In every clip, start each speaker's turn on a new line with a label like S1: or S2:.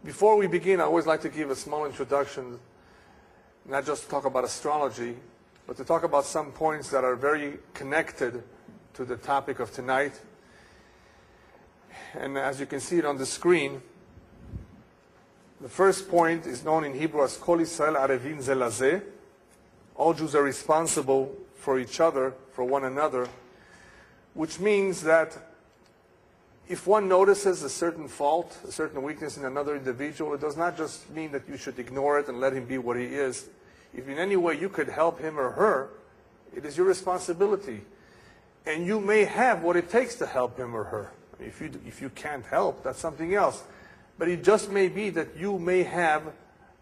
S1: Before we begin, I always like to give a small introduction, not just to talk about astrology, but to talk about some points that are very connected to the topic of tonight. And as you can see it on the screen, the first point is known in Hebrew as Kol Yisrael Arevin Ze Lazeh. All Jews are responsible for each other, for one another, which means that if one notices a certain fault, a certain weakness in another individual, it does not just mean that you should ignore it and let him be what he is. If in any way you could help him or her, it is your responsibility. And you may have what it takes to help him or her. If you can't help, that's something else. But it just may be that you may have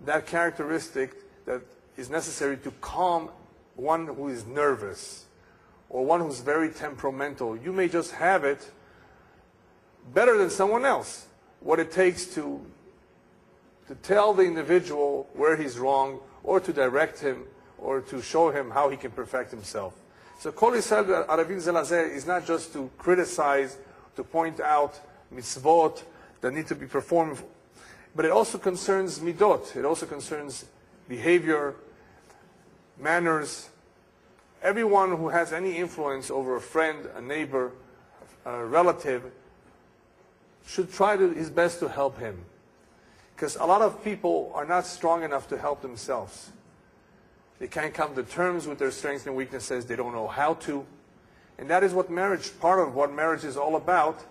S1: that characteristic that is necessary to calm one who is nervous or one who's very temperamental. You may just have it better than someone else, what it takes to tell the individual where he's wrong, or to direct him, or to show him how he can perfect himself. So Kol Yisrael Arevin Ze Lazeh is not just to criticize, to point out mitzvot that need to be performed, but it also concerns midot. It also concerns behavior, manners. Everyone who has any influence over a friend, a neighbor, a relative, should try his best to help him. Because a lot of people are not strong enough to help themselves. They can't come to terms with their strengths and weaknesses. They don't know how to. And that is what marriage, part of what marriage is all about,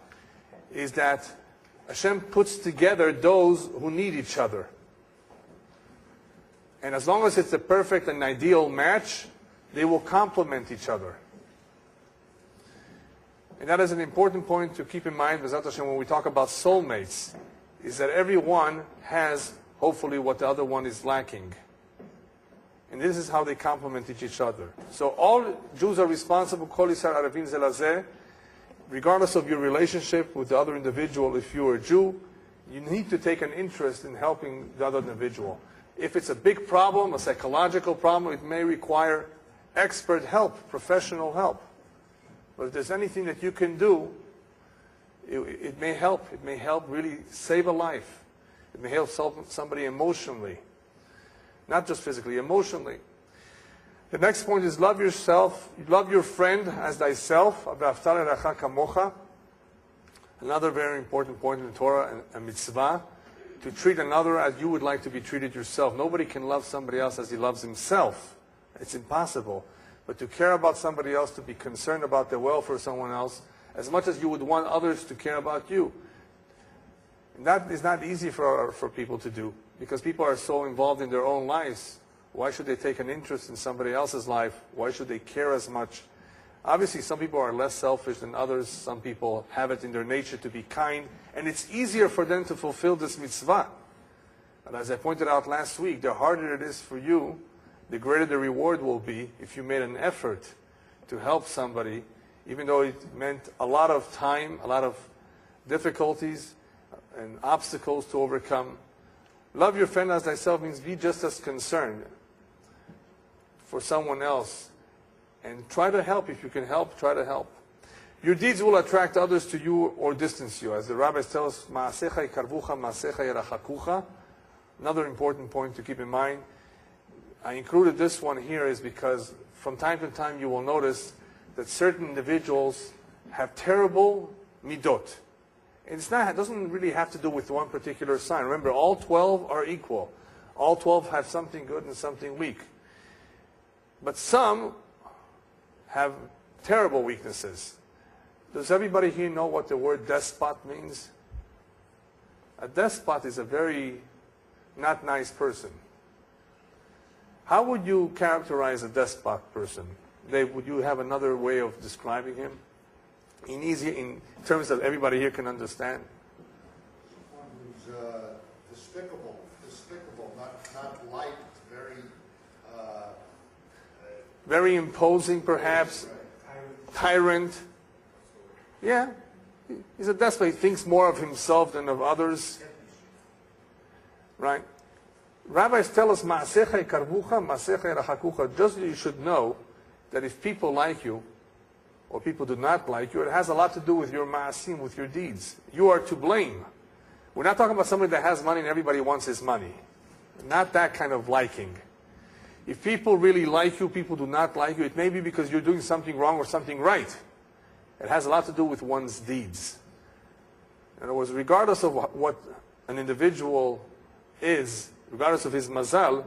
S1: is that Hashem puts together those who need each other. And as long as it's a perfect and ideal match, they will complement each other. And that is an important point to keep in mind, B'ezrat Hashem, when we talk about soulmates, is that everyone has, hopefully, what the other one is lacking. And this is how they complement each other. So all Jews are responsible, Kol Yisrael Arevin Ze Lazeh, regardless of your relationship with the other individual. If you are a Jew, you need to take an interest in helping the other individual. If it's a big problem, a psychological problem, it may require expert help, professional help. But if there's anything that you can do, it may help. It may help really save a life. It may help somebody emotionally. Not just physically, emotionally. The next point is love yourself. Love your friend as thyself. Another very important point in the Torah, a mitzvah, to treat another as you would like to be treated yourself. Nobody can love somebody else as he loves himself. It's impossible. But to care about somebody else, to be concerned about the welfare of someone else, as much as you would want others to care about you. And that is not easy for people to do, because people are so involved in their own lives. Why should they take an interest in somebody else's life? Why should they care as much? Obviously, some people are less selfish than others. Some people have it in their nature to be kind. And it's easier for them to fulfill this mitzvah. And as I pointed out last week, the harder it is for you, the greater the reward will be if you made an effort to help somebody, even though it meant a lot of time, a lot of difficulties and obstacles to overcome. Love your friend as thyself means be just as concerned for someone else. And try to help. If you can help, try to help. Your deeds will attract others to you or distance you. As the rabbis tell us, Ma'asecha yikarvucha, ma'asecha yerachakucha. Another important point to keep in mind. I included this one here is because from time to time you will notice that certain individuals have terrible midot. It doesn't really have to do with one particular sign. Remember, all 12 are equal. All 12 have something good and something weak. But some have terrible weaknesses. Does everybody here know what the word despot means? A despot is a very not nice person. How would you characterize a despot person? Dave, would you have another way of describing him? In terms that everybody here can understand.
S2: One who's despicable, not liked,
S1: very imposing, perhaps. Tyrant. Yeah, he's a despot. He thinks more of himself than of others. Right? Rabbis tell us, Ma'asecha yikarvucha, ma'asecha yerachakucha. Just you should know that if people like you, or people do not like you, it has a lot to do with your ma'asim, with your deeds. You are to blame. We're not talking about somebody that has money and everybody wants his money. Not that kind of liking. If people really like you, people do not like you, it may be because you're doing something wrong or something right. It has a lot to do with one's deeds. In other words, regardless of what an individual is, regardless of his mazal,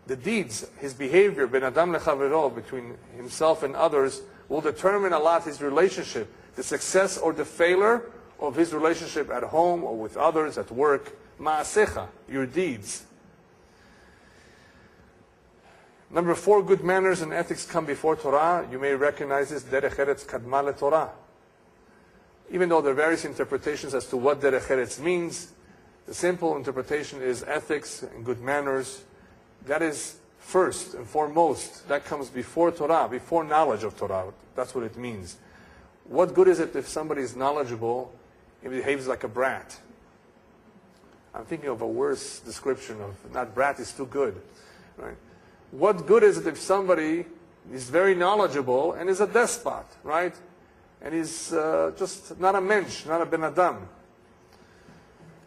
S1: the deeds, his behavior, ben adam lechavero, between himself and others, will determine a lot his relationship, the success or the failure of his relationship at home or with others, at work. Ma'asecha, your deeds. Number 4, good manners and ethics come before Torah. You may recognize this, derech eretz kadma leTorah. Even though there are various interpretations as to what derech eretz means, the simple interpretation is ethics and good manners. That is first and foremost. That comes before Torah, before knowledge of Torah. That's what it means. What good is it if somebody is knowledgeable and behaves like a brat? I'm thinking of a worse description of, not brat is too good, right? What good is it if somebody is very knowledgeable and is a despot, right? And is just not a mensch, not a ben adam.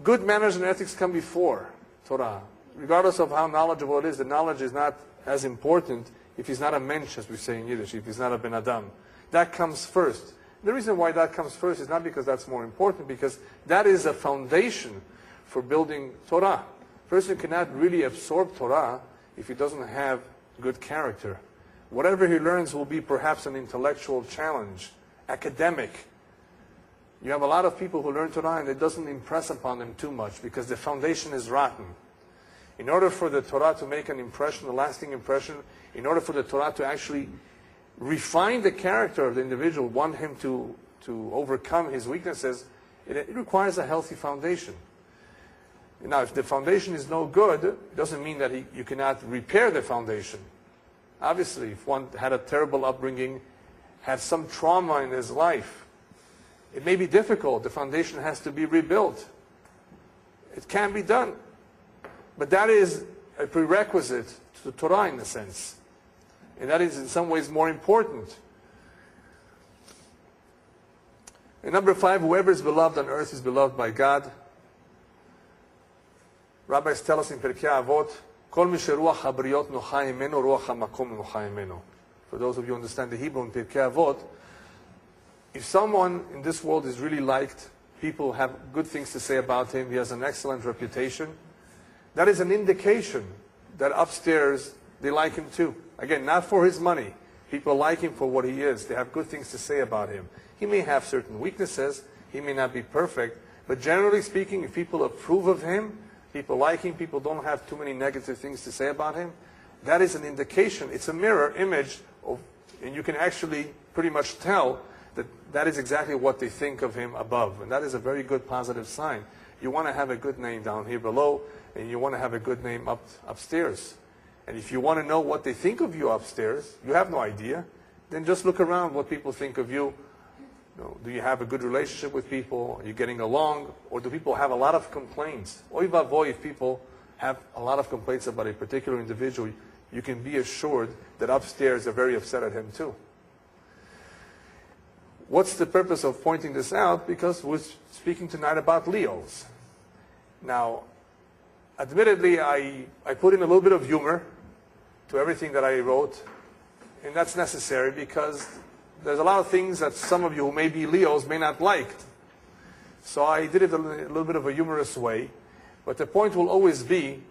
S1: Good manners and ethics come before Torah. Regardless of how knowledgeable it is, the knowledge is not as important if he's not a mensch, as we say in Yiddish, if he's not a ben adam. That comes first. The reason why that comes first is not because that's more important, because that is a foundation for building Torah. A person cannot really absorb Torah if he doesn't have good character. Whatever he learns will be perhaps an intellectual challenge, academic. You have a lot of people who learn Torah and it doesn't impress upon them too much because the foundation is rotten. In order for the Torah to make an impression, a lasting impression, in order for the Torah to actually refine the character of the individual, want him to overcome his weaknesses, it requires a healthy foundation. Now, if the foundation is no good, it doesn't mean that you cannot repair the foundation. Obviously, if one had a terrible upbringing, had some trauma in his life, it may be difficult. The foundation has to be rebuilt. It can be done. But that is a prerequisite to Torah in a sense. And that is in some ways more important. And number 5, whoever is beloved on earth is beloved by God. Rabbis tell us in Pirkei Avot, Kol mi sheruach habriot nocha imenu, ruach hamakom nocha imenu. For those of you who understand the Hebrew in Pirkei Avot, if someone in this world is really liked, people have good things to say about him, he has an excellent reputation, that is an indication that upstairs they like him too. Again, not for his money. People like him for what he is. They have good things to say about him. He may have certain weaknesses. He may not be perfect. But generally speaking, if people approve of him, people like him, people don't have too many negative things to say about him, that is an indication. It's a mirror image, and you can actually pretty much tell that that is exactly what they think of him above. And that is a very good positive sign. You want to have a good name down here below, and you want to have a good name upstairs. And if you want to know what they think of you upstairs, you have no idea, then just look around what people think of you. Do you have a good relationship with people? Are you getting along? Or do people have a lot of complaints? Oy vavoy, if people have a lot of complaints about a particular individual, you can be assured that upstairs they're very upset at him too. What's the purpose of pointing this out? Because we're speaking tonight about Leos. Now, admittedly, I put in a little bit of humor to everything that I wrote, and that's necessary because there's a lot of things that some of you who may be Leos may not like. So I did it a little bit of a humorous way, but the point will always be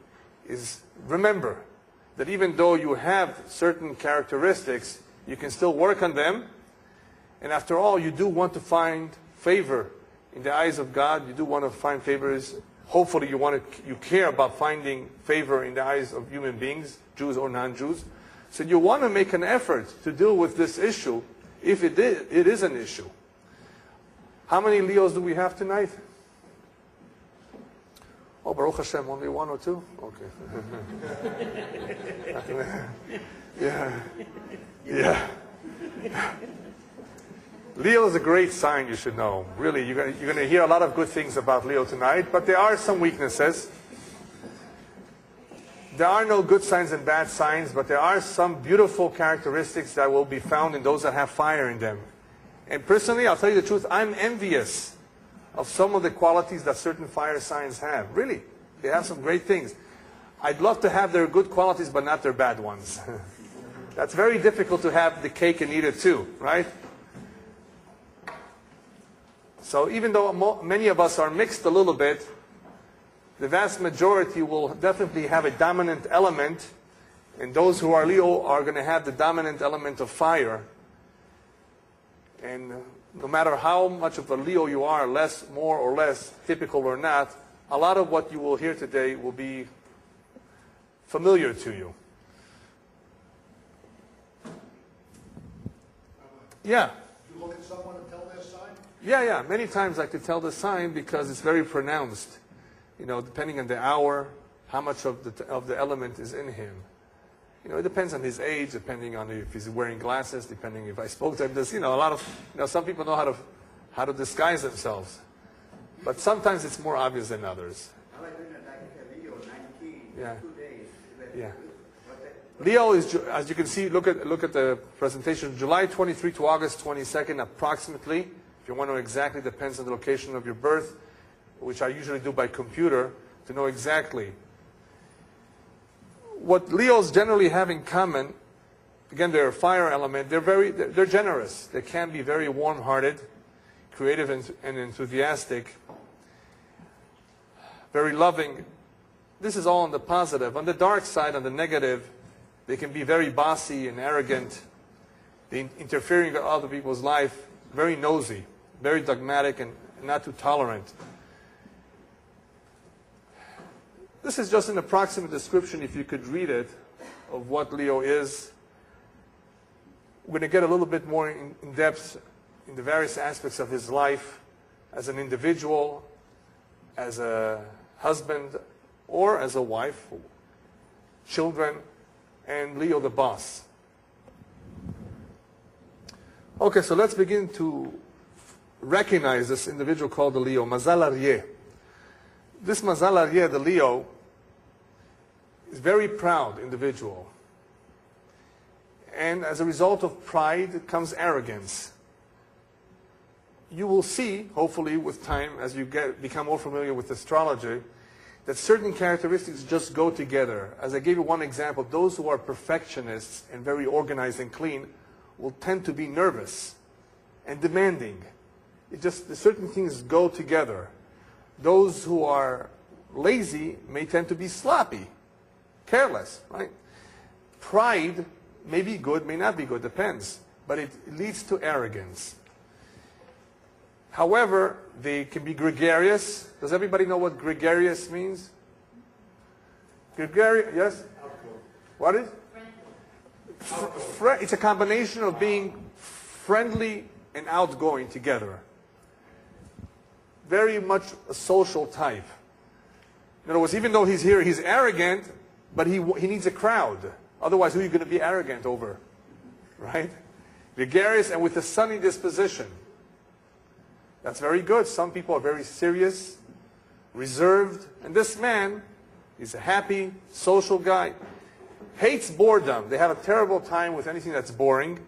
S1: is remember that even though you have certain characteristics, you can still work on them, and after all, you do want to find favor in the eyes of God. You do want to find favors. Hopefully you care about finding favor in the eyes of human beings, Jews or non-Jews. So you want to make an effort to deal with this issue if it is an issue. How many Leos do we have tonight? Oh, Baruch Hashem, only 1 or 2? Okay. Yeah. Leo is a great sign, you should know. Really, you're going to hear a lot of good things about Leo tonight, but there are some weaknesses. There are no good signs and bad signs, but there are some beautiful characteristics that will be found in those that have fire in them. And personally, I'll tell you the truth, I'm envious of some of the qualities that certain fire signs have. Really, they have some great things. I'd love to have their good qualities, but not their bad ones. That's very difficult to have the cake and eat it too, right? So even though many of us are mixed a little bit, the vast majority will definitely have a dominant element, and those who are Leo are going to have the dominant element of fire. And no matter how much of a Leo you are, more or less, typical or not, a lot of what you will hear today will be familiar to you. Yeah.
S2: You look at someone and tell their sign?
S1: Yeah. Many times I could tell the sign because it's very pronounced. You know, depending on the hour, how much of the element is in him. You know, it depends on his age, depending on if he's wearing glasses, depending if I spoke to him. There's, a lot of, some people know how to disguise themselves. But sometimes it's more obvious than others.
S3: I like doing like Leo 19,
S1: Yeah.
S3: 2 days.
S1: Yeah. Leo is, as you can see, look at the presentation, July 23 to August 22nd, approximately. If you want to know exactly, depends on the location of your birth, which I usually do by computer, to know exactly. What Leos generally have in common, again, they're a fire element, they're generous. They can be very warm-hearted, creative and enthusiastic, very loving. This is all on the positive. On the dark side, on the negative, they can be very bossy and arrogant, interfering with other people's life, very nosy, very dogmatic, and not too tolerant. This is just an approximate description, if you could read it, of what Leo is. We're going to get a little bit more in depth in the various aspects of his life as an individual, as a husband, or as a wife, children, and Leo the boss. Okay, so let's begin to recognize this individual called the Leo, Mazal Aryeh. This Mazal Aryeh, the Leo, is a very proud individual. And as a result of pride comes arrogance. You will see, hopefully with time, as you become more familiar with astrology, that certain characteristics just go together. As I gave you one example, those who are perfectionists and very organized and clean will tend to be nervous and demanding. Certain things go together. Those who are lazy may tend to be sloppy, careless, right? Pride may be good, may not be good, depends. But it leads to arrogance. However, they can be gregarious. Does everybody know what gregarious means? Gregarious, yes? What is? It's a combination of being friendly and outgoing together. Very much a social type. In other words, even though he's here, he's arrogant, but he needs a crowd. Otherwise, who are you going to be arrogant over? Right? Gregarious and with a sunny disposition. That's very good. Some people are very serious, reserved. And this man, he's a happy, social guy. Hates boredom. They have a terrible time with anything that's boring.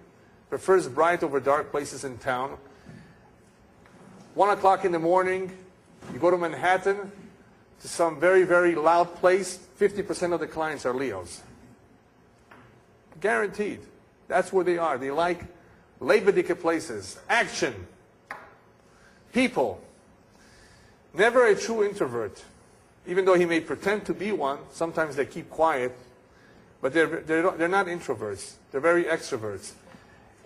S1: Prefers bright over dark places in town. 1 o'clock in the morning, you go to Manhattan, to some very, very loud place, 50% of the clients are Leos. Guaranteed. That's where they are. They like lebendige places, action, people. Never a true introvert. Even though he may pretend to be one, sometimes they keep quiet, but they're not introverts. They're very extroverts.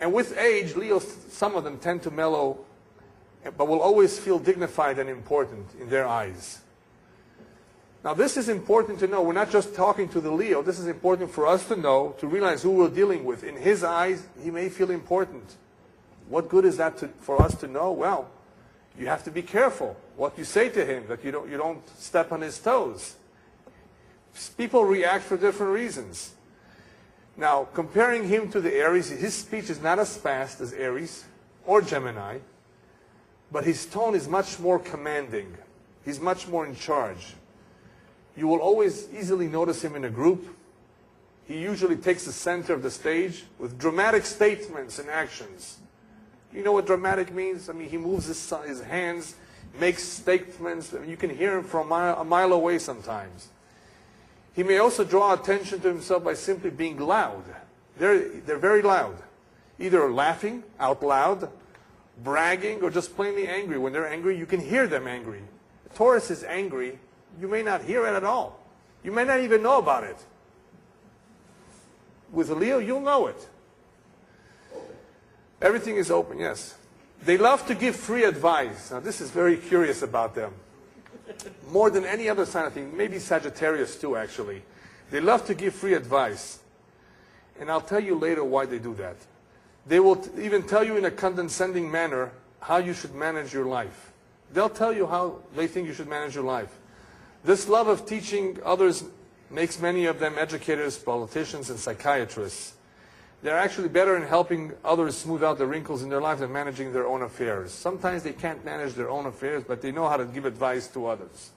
S1: And with age, Leos, some of them tend to mellow, but will always feel dignified and important in their eyes. Now this is important to know. We're not just talking to the Leo. This is important for us to know, to realize who we're dealing with. In his eyes, he may feel important. What good is that for us to know? Well, you have to be careful what you say to him, that you don't step on his toes. People react for different reasons. Now, comparing him to the Aries, his speech is not as fast as Aries or Gemini, but his tone is much more commanding. He's much more in charge. You will always easily notice him in a group. He usually takes the center of the stage with dramatic statements and actions. You know what dramatic means? I mean, he moves his hands, makes statements. You can hear him from a mile away sometimes. He may also draw attention to himself by simply being loud. They're very loud. Either laughing out loud, bragging, or just plainly angry. When they're angry, you can hear them angry. Taurus is angry. You may not hear it at all. You may not even know about it. With a Leo, you'll know it. Everything is open, yes. They love to give free advice. Now, this is very curious about them. More than any other sign, I think, maybe Sagittarius too, actually. They love to give free advice. And I'll tell you later why they do that. They will even tell you in a condescending manner how you should manage your life. They'll tell you how they think you should manage your life. This love of teaching others makes many of them educators, politicians, and psychiatrists. They're actually better in helping others smooth out the wrinkles in their life than managing their own affairs. Sometimes they can't manage their own affairs, but they know how to give advice to others.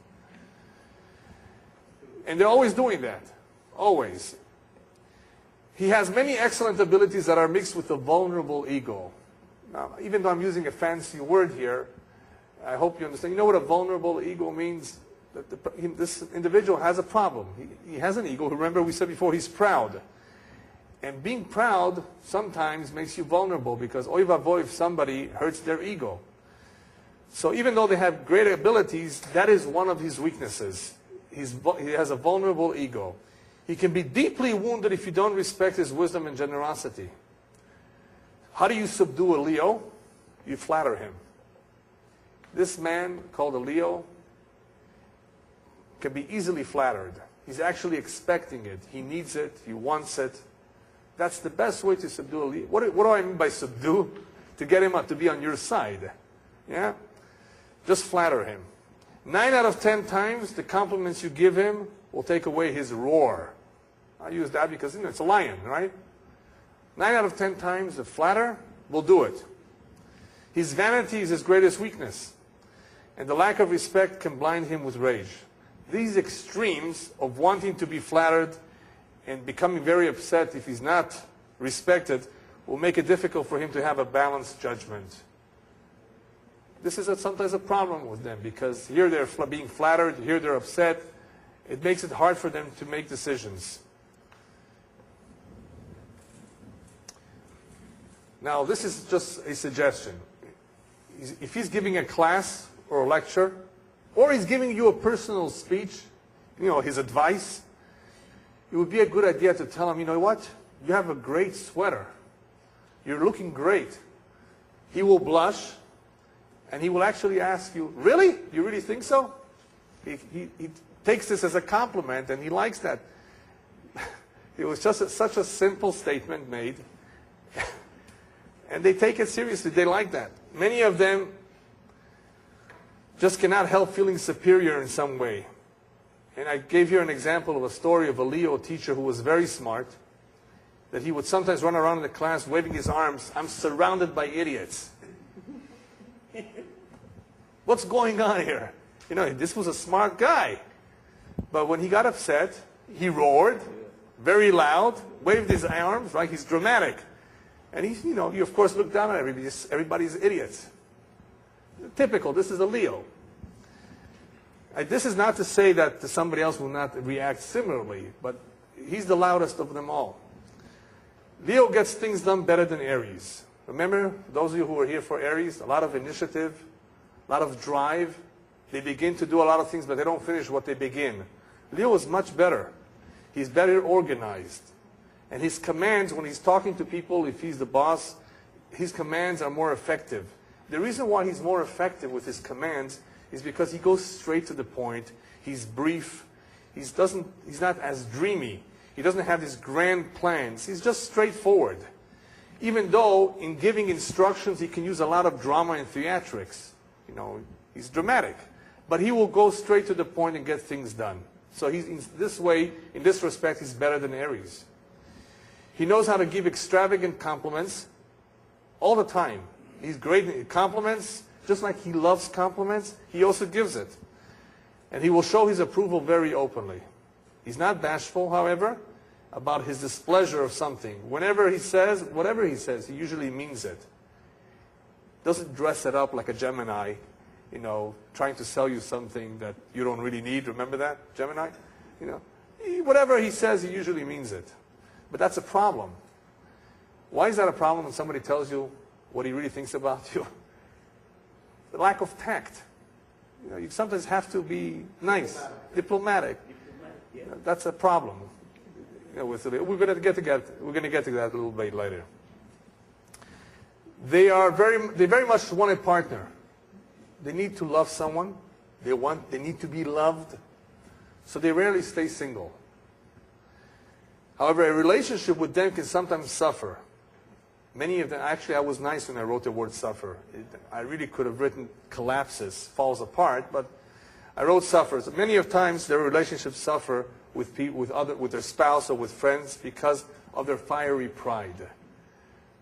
S1: And they're always doing that. Always. He has many excellent abilities that are mixed with a vulnerable ego. Now, even though I'm using a fancy word here, I hope you understand. You know what a vulnerable ego means? This individual has a problem. He has an ego. Remember, we said before, he's proud. And being proud sometimes makes you vulnerable because oy vavoy if somebody hurts their ego. So even though they have great abilities, that is one of his weaknesses. He has a vulnerable ego. He can be deeply wounded if you don't respect his wisdom and generosity. How do you subdue a Leo? You flatter him. This man called a Leo can be easily flattered. He's actually expecting it. He needs it. He wants it. That's the best way to subdue a Leo. What do I mean by subdue? To get him to be on your side. Yeah? Just flatter him. 9 out of 10 times, the compliments you give him will take away his roar. I use that because, it's a lion, right? 9 out of 10 times, the flatter will do it. His vanity is his greatest weakness. And the lack of respect can blind him with rage. These extremes of wanting to be flattered and becoming very upset if he's not respected will make it difficult for him to have a balanced judgment. This is sometimes a problem with them because here they're being flattered, here they're upset. It makes it hard for them to make decisions. Now, this is just a suggestion. If he's giving a class or a lecture, or he's giving you a personal speech, his advice, it would be a good idea to tell him, you know what? You have a great sweater. You're looking great. He will blush, and he will actually ask you, really? You really think so? He takes this as a compliment, and he likes that. It was just such a simple statement made. And they take it seriously. They like that. Many of them just cannot help feeling superior in some way. And I gave you an example of a story of a Leo teacher who was very smart, that he would sometimes run around in the class waving his arms, I'm surrounded by idiots. What's going on here? This was a smart guy. But when he got upset, he roared, very loud, waved his arms, right? He's dramatic. And you of course look down at everybody. Everybody's idiots. Typical. This is a Leo. This is not to say that somebody else will not react similarly, but he's the loudest of them all. Leo gets things done better than Aries. Remember, those of you who are here for Aries, a lot of initiative, a lot of drive. They begin to do a lot of things, but they don't finish what they begin. Leo is much better. He's better organized. And his commands, when he's talking to people, if he's the boss, his commands are more effective. The reason why he's more effective with his commands is because he goes straight to the point. He's brief. He's not as dreamy. He doesn't have these grand plans. He's just straightforward. Even though in giving instructions, he can use a lot of drama and theatrics. He's dramatic. But he will go straight to the point and get things done. So he's in this way, in this respect, he's better than Aries. He knows how to give extravagant compliments all the time. He's great in compliments. Just like he loves compliments, he also gives it. And he will show his approval very openly. He's not bashful, however, about his displeasure of something. Whenever he says, whatever he says, he usually means it. Doesn't dress it up like a Gemini. trying to sell you something that you don't really need. Remember that, Gemini? Whatever he says, he usually means it. But that's a problem. Why is that a problem when somebody tells you what he really thinks about you? The lack of tact. You sometimes have to be nice, diplomatic. That's a problem. We're going to get to that a little bit later. They very much want a partner. They need to love someone. They need to be loved. So they rarely stay single. However, a relationship with them can sometimes suffer. Many of them, actually I was nice when I wrote the word suffer. I really could have written collapses, falls apart, but I wrote suffers. Many of times their relationships suffer with their spouse or with friends because of their fiery pride.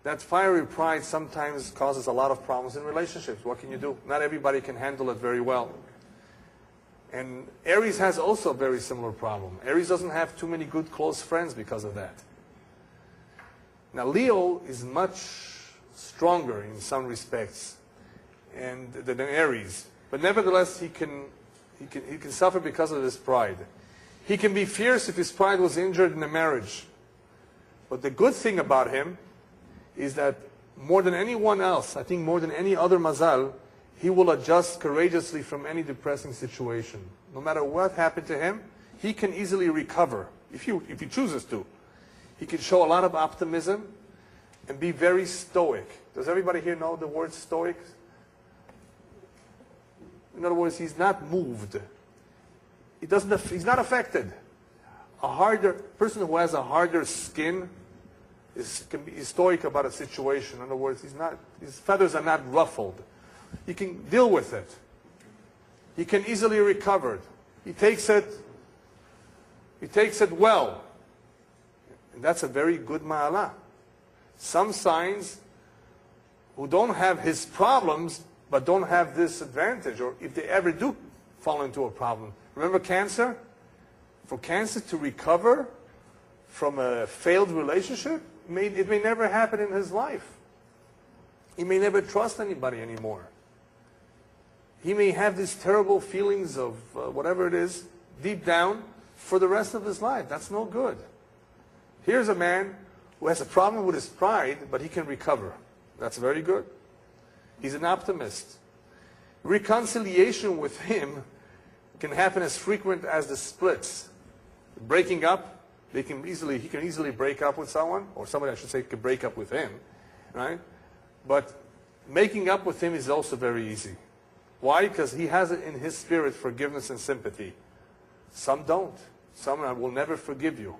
S1: That fiery pride sometimes causes a lot of problems in relationships. What can you do? Not everybody can handle it very well. And Aries has also a very similar problem. Aries doesn't have too many good close friends because of that. Now Leo is much stronger in some respects than Aries. But nevertheless, he can suffer because of his pride. He can be fierce if his pride was injured in a marriage. But the good thing about him is that more than anyone else, I think more than any other Mazal, he will adjust courageously from any depressing situation. No matter what happened to him, he can easily recover if he chooses to. He can show a lot of optimism and be very stoic. Does everybody here know the word stoic? In other words, he's not moved. He's not affected. A person who has a harder skin can be stoic about a situation. In other words, his feathers are not ruffled. He can deal with it. He can easily recover. He takes it well. And that's a very good ma'ala. Some signs who don't have his problems but don't have this advantage, or if they ever do fall into a problem. Remember Cancer? For Cancer to recover from a failed relationship, it may never happen in his life. He may never trust anybody anymore. He may have these terrible feelings of whatever it is deep down for the rest of his life. That's no good. Here's a man who has a problem with his pride, but he can recover. That's very good. He's an optimist. Reconciliation with him can happen as frequent as the splits. Breaking up, he can easily break up with someone, or somebody, I should say, could break up with him, right? But making up with him is also very easy. Why? Because he has it in his spirit forgiveness and sympathy. Some don't. Some will never forgive you.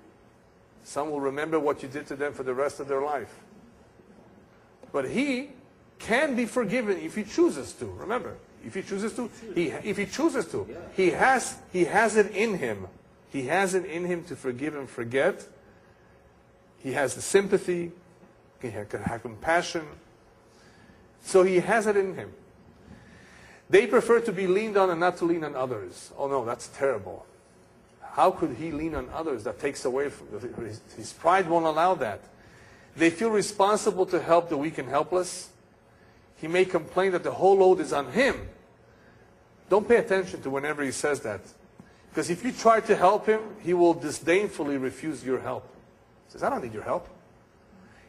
S1: Some will remember what you did to them for the rest of their life. But he can be forgiven if he chooses to. Remember, if he chooses to, he has it in him. He has it in him to forgive and forget. He has the sympathy. He can have compassion. So he has it in him. They prefer to be leaned on and not to lean on others. Oh no, that's terrible. How could he lean on others? That takes away from his pride won't allow that. They feel responsible to help the weak and helpless. He may complain that the whole load is on him. Don't pay attention to whenever he says that. Because if you try to help him, he will disdainfully refuse your help. He says, I don't need your help.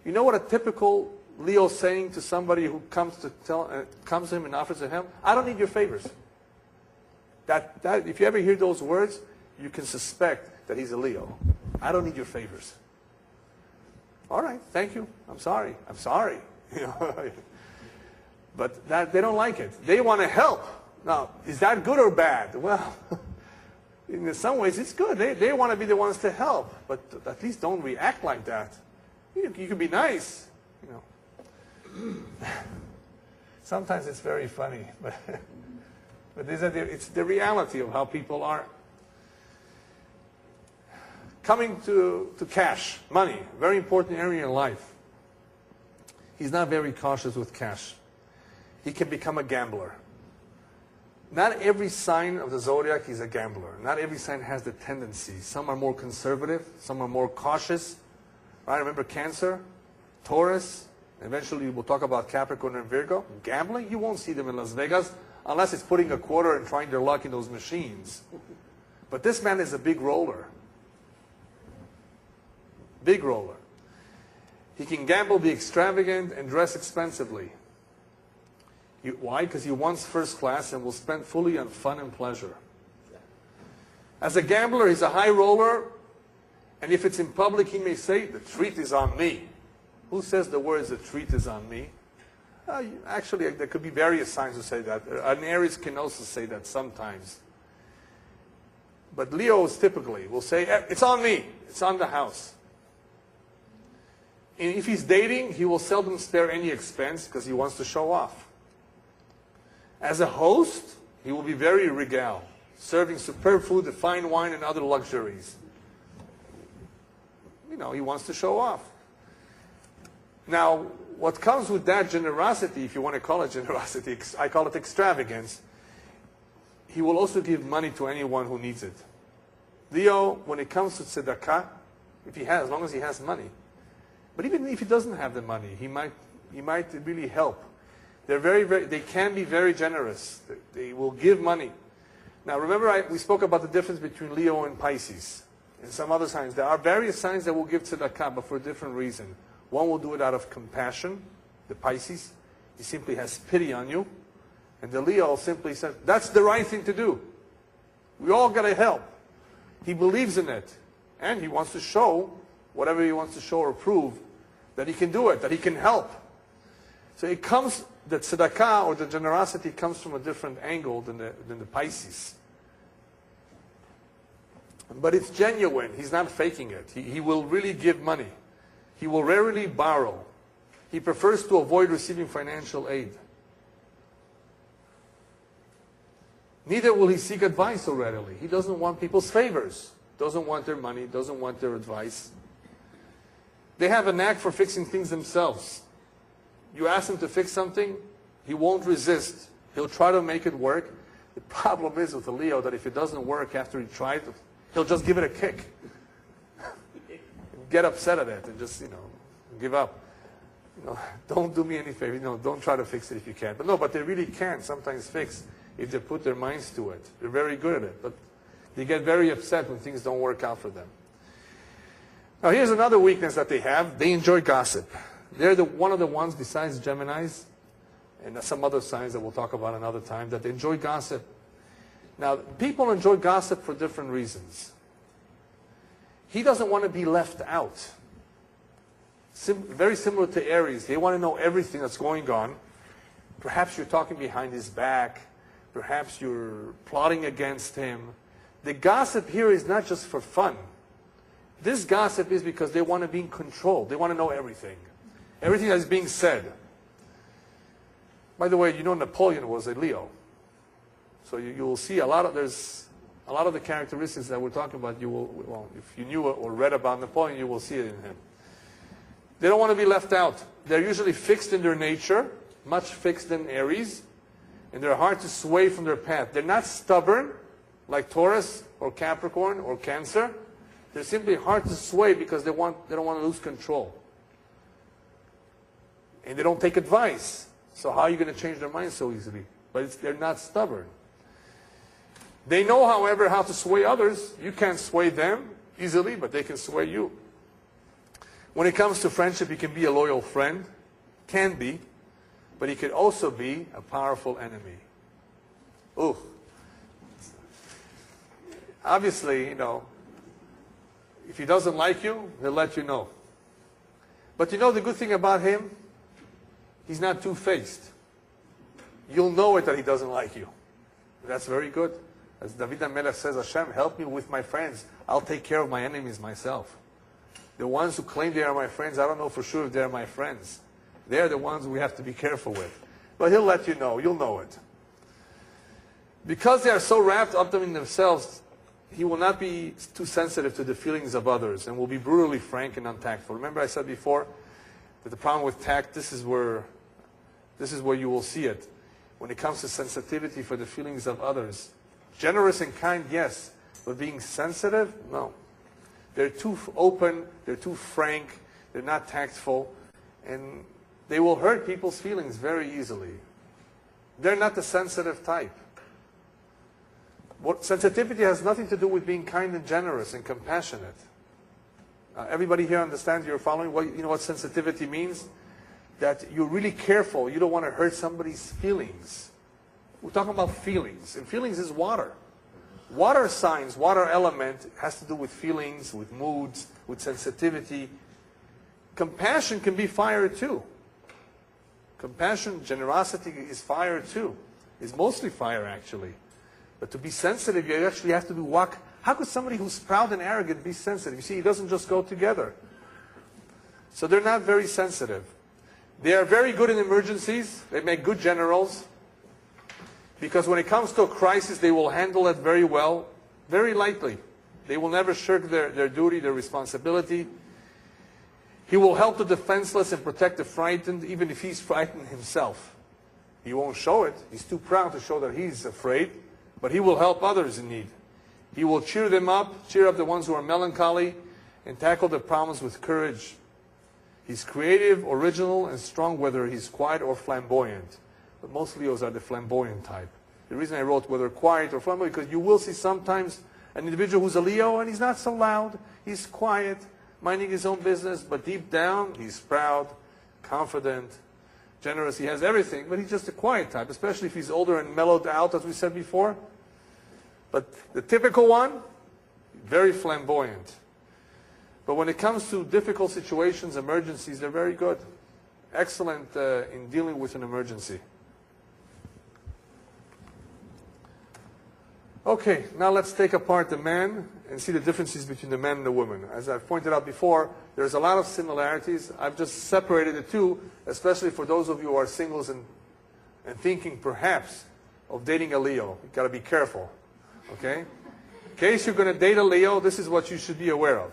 S1: You know what a typical Leo saying to somebody who comes to him and offers to help? I don't need your favors. If you ever hear those words, you can suspect that he's a Leo. I don't need your favors. All right, thank you. I'm sorry. But they don't like it. They want to help. Now, is that good or bad? Well, in some ways it's good. They want to be the ones to help. But at least don't react like that. You can be nice. Sometimes it's very funny. But it's the reality of how people are. Coming to cash, money, very important area in life. He's not very cautious with cash. He can become a gambler. Not every sign of the zodiac is a gambler. Not every sign has the tendency. Some are more conservative, some are more cautious. Right? Remember Cancer, Taurus, eventually we'll talk about Capricorn and Virgo. Gambling, you won't see them in Las Vegas unless it's putting a quarter and trying their luck in those machines. But this man is a big roller. Big roller. He can gamble, be extravagant, and dress expensively. Why? Because he wants first class and will spend fully on fun and pleasure. As a gambler, he's a high roller, and if it's in public, he may say, the treat is on me. Who says the words, the treat is on me? Actually, there could be various signs to say that. An Aries can also say that sometimes. But Leos typically will say, it's on me, it's on the house. And if he's dating, he will seldom spare any expense because he wants to show off. As a host, he will be very regal, serving superb food, fine wine, and other luxuries. You know, he wants to show off. Now, what comes with that generosity, if you want to call it generosity, I call it extravagance, he will also give money to anyone who needs it. Leo, when it comes to tzedakah, as long as he has money, but even if he doesn't have the money, he might really help. They can be very generous. They will give money. Now remember, we spoke about the difference between Leo and Pisces and some other signs. There are various signs that will give tzedakah, but for a different reason. One will do it out of compassion, the Pisces. He simply has pity on you. And the Leo simply says, that's the right thing to do. We all got to help. He believes in it. And he wants to show, whatever he wants to show or prove, that he can do it, that he can help. So it comes, the tzedakah or the generosity comes from a different angle than the Pisces. But it's genuine. He's not faking it. He will really give money. He will rarely borrow. He prefers to avoid receiving financial aid. Neither will he seek advice so readily. He doesn't want people's favors. Doesn't want their money. Doesn't want their advice. They have a knack for fixing things themselves. You ask him to fix something, he won't resist. He'll try to make it work. The problem is with a Leo that if it doesn't work after he tried, he'll just give it a kick. Get upset at it and just, give up. Don't do me any favor. Don't try to fix it if you can. But they really can sometimes fix if they put their minds to it. They're very good at it. But they get very upset when things don't work out for them. Now here's another weakness that they have. They enjoy gossip. They're one of the ones besides Geminis and some other signs that we'll talk about another time that they enjoy gossip. Now people enjoy gossip for different reasons. He doesn't want to be left out. Very similar to Aries. They want to know everything that's going on. Perhaps you're talking behind his back. Perhaps you're plotting against him. The gossip here is not just for fun. This gossip is because they want to be in control. They want to know everything. Everything that is being said. By the way, Napoleon was a Leo. So you will see there's a lot of the characteristics that we're talking about, if you knew or read about Napoleon, you will see it in him. They don't want to be left out. They're usually fixed in their nature, much fixed in Aries, and they're hard to sway from their path. They're not stubborn, like Taurus or Capricorn or Cancer. They're simply hard to sway because they don't want to lose control. And they don't take advice. So how are you going to change their minds so easily? But they're not stubborn. They know, however, how to sway others. You can't sway them easily, but they can sway you. When it comes to friendship, he can be a loyal friend. Can be. But he could also be a powerful enemy. Ooh. Obviously, if he doesn't like you, he'll let you know. But the good thing about him? He's not two-faced. You'll know it that he doesn't like you. That's very good. As David HaMelech says, Hashem, help me with my friends. I'll take care of my enemies myself. The ones who claim they are my friends, I don't know for sure if they're my friends. They're the ones we have to be careful with. But he'll let you know. You'll know it. Because they are so wrapped up in themselves, he will not be too sensitive to the feelings of others and will be brutally frank and untactful. Remember I said before that the problem with tact, this is where you will see it. When it comes to sensitivity for the feelings of others. Generous and kind, yes. But being sensitive, no. They're too open, they're too frank, they're not tactful, and they will hurt people's feelings very easily. They're not the sensitive type. Sensitivity has nothing to do with being kind and generous and compassionate. Everybody here understands, you're following? You know what sensitivity means? That you're really careful. You don't want to hurt somebody's feelings. We're talking about feelings. And feelings is water. Water signs, water element has to do with feelings, with moods, with sensitivity. Compassion can be fire too. Compassion, generosity is fire too. It's mostly fire actually. But to be sensitive, you actually have to do walk. How could somebody who's proud and arrogant be sensitive? You see, it doesn't just go together. So they're not very sensitive. They are very good in emergencies. They make good generals. Because when it comes to a crisis, they will handle it very well, very lightly. They will never shirk their duty, their responsibility. He will help the defenseless and protect the frightened, even if he's frightened himself. He won't show it. He's too proud to show that he's afraid. But he will help others in need. He will cheer them up, cheer up the ones who are melancholy, and tackle the problems with courage. He's creative, original, and strong, whether he's quiet or flamboyant. But most Leos are the flamboyant type. The reason I wrote whether quiet or flamboyant, because you will see sometimes an individual who's a Leo, and he's not so loud. He's quiet, minding his own business, but deep down, he's proud, confident, generous. He has everything, but he's just a quiet type, especially if he's older and mellowed out, as we said before. But the typical one, very flamboyant. But when it comes to difficult situations, emergencies, they're very good. Excellent in dealing with an emergency. Okay, now let's take apart the man and see the differences between the man and the woman. As I've pointed out before, there's a lot of similarities. I've just separated the two, especially for those of you who are singles and thinking perhaps of dating a Leo. You've got to be careful, okay? In case you're going to date a Leo, this is what you should be aware of.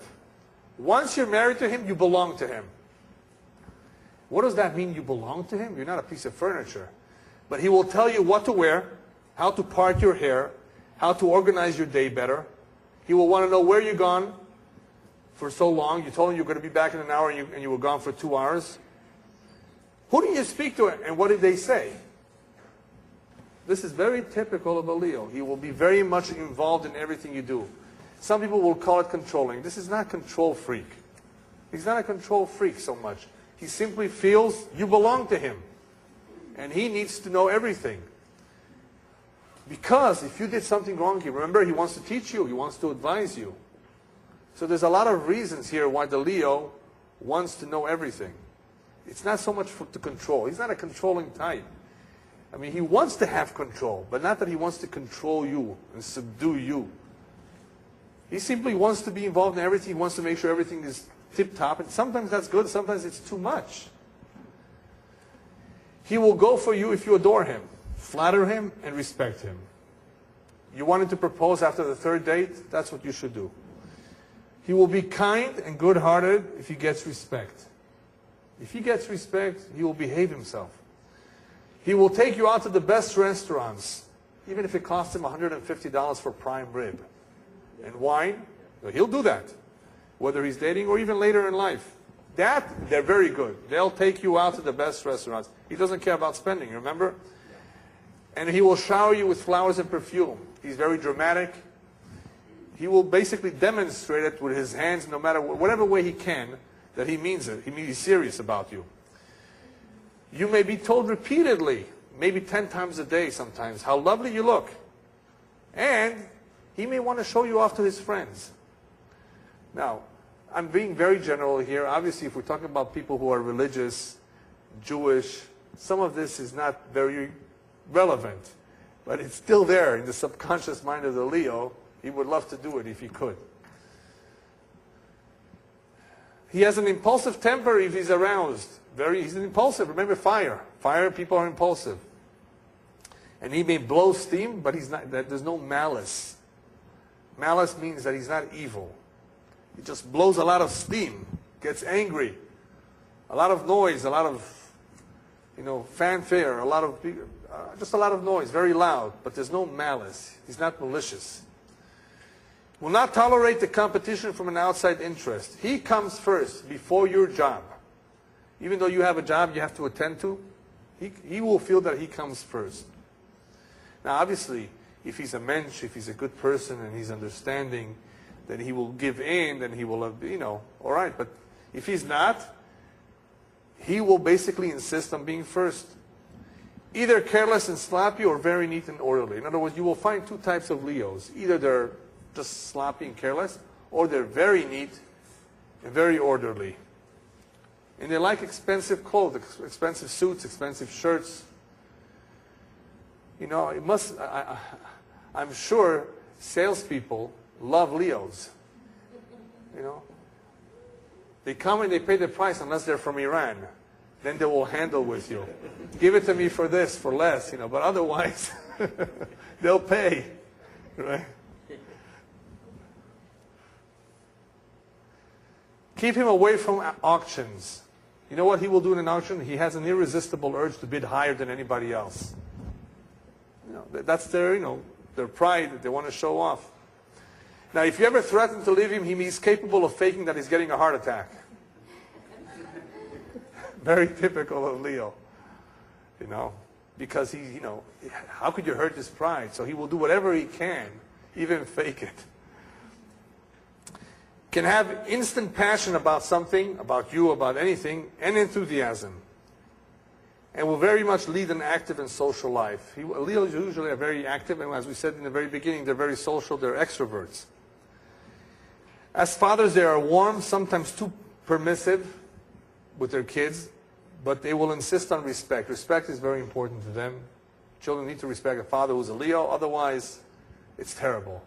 S1: Once you're married to him, you belong to him. What does that mean, you belong to him? You're not a piece of furniture. But he will tell you what to wear, how to part your hair, how to organize your day better. He will want to know where you're gone for so long. You told him you're going to be back in an hour and you were gone for 2 hours. Who did you speak to and what did they say? This is very typical of a Leo. He will be very much involved in everything you do. Some people will call it controlling. This is not control freak. He's not a control freak so much. He simply feels you belong to him. And he needs to know everything. Because if you did something wrong, remember, he wants to teach you. He wants to advise you. So there's a lot of reasons here why the Leo wants to know everything. It's not so much to control. He's not a controlling type. I mean, he wants to have control, but not that he wants to control you and subdue you. He simply wants to be involved in everything. He wants to make sure everything is tip-top. And sometimes that's good. Sometimes it's too much. He will go for you if you adore him. Flatter him and respect him. You wanted to propose after the 3rd date? That's what you should do. He will be kind and good-hearted if he gets respect. If he gets respect, he will behave himself. He will take you out to the best restaurants, even if it costs him $150 for prime rib. And wine, he'll do that, whether he's dating or even later in life. That, they're very good. They'll take you out to the best restaurants. He doesn't care about spending, remember? And he will shower you with flowers and perfume. He's very dramatic. He will basically demonstrate it with his hands, no matter whatever way he can, that he means it. He's serious about you. You may be told repeatedly, maybe 10 times a day sometimes, how lovely you look. And he may want to show you off to his friends. Now, I'm being very general here. Obviously, if we're talking about people who are religious, Jewish, some of this is not very relevant. But it's still there in the subconscious mind of the Leo. He would love to do it if he could. He has an impulsive temper if he's aroused. He's impulsive. Remember fire. Fire people are impulsive. And he may blow steam, but there's no malice. Malice means that he's not evil. He just blows a lot of steam, gets angry, a lot of noise, a lot of, fanfare, just a lot of noise, very loud, but there's no malice. He's not malicious. Will not tolerate the competition from an outside interest. He comes first before your job. Even though you have a job you have to attend to, he will feel that he comes first. Now, obviously, if he's a mensch, if he's a good person and he's understanding, then he will give in, then he will, all right. But if he's not, he will basically insist on being first. Either careless and sloppy or very neat and orderly. In other words, you will find two types of Leos. Either they're just sloppy and careless, or they're very neat and very orderly. And they like expensive clothes, expensive suits, expensive shirts. I'm sure salespeople love Leos. They come and they pay the price unless they're from Iran. Then they will handle with you. Give it to me for this, for less, but otherwise, they'll pay, right? Keep him away from auctions. You know what he will do in an auction? He has an irresistible urge to bid higher than anybody else. That's their, their pride that they want to show off. Now, if you ever threaten to leave him, he's capable of faking that he's getting a heart attack. Very typical of Leo, because how could you hurt his pride? So he will do whatever he can, even fake it. Can have instant passion about something, about you, about anything, and enthusiasm. And will very much lead an active and social life. Leos usually are very active, and as we said in the very beginning, they're very social, they're extroverts. As fathers, they are warm, sometimes too permissive with their kids, but they will insist on respect. Respect is very important to them. Children need to respect a father who's a Leo, otherwise it's terrible.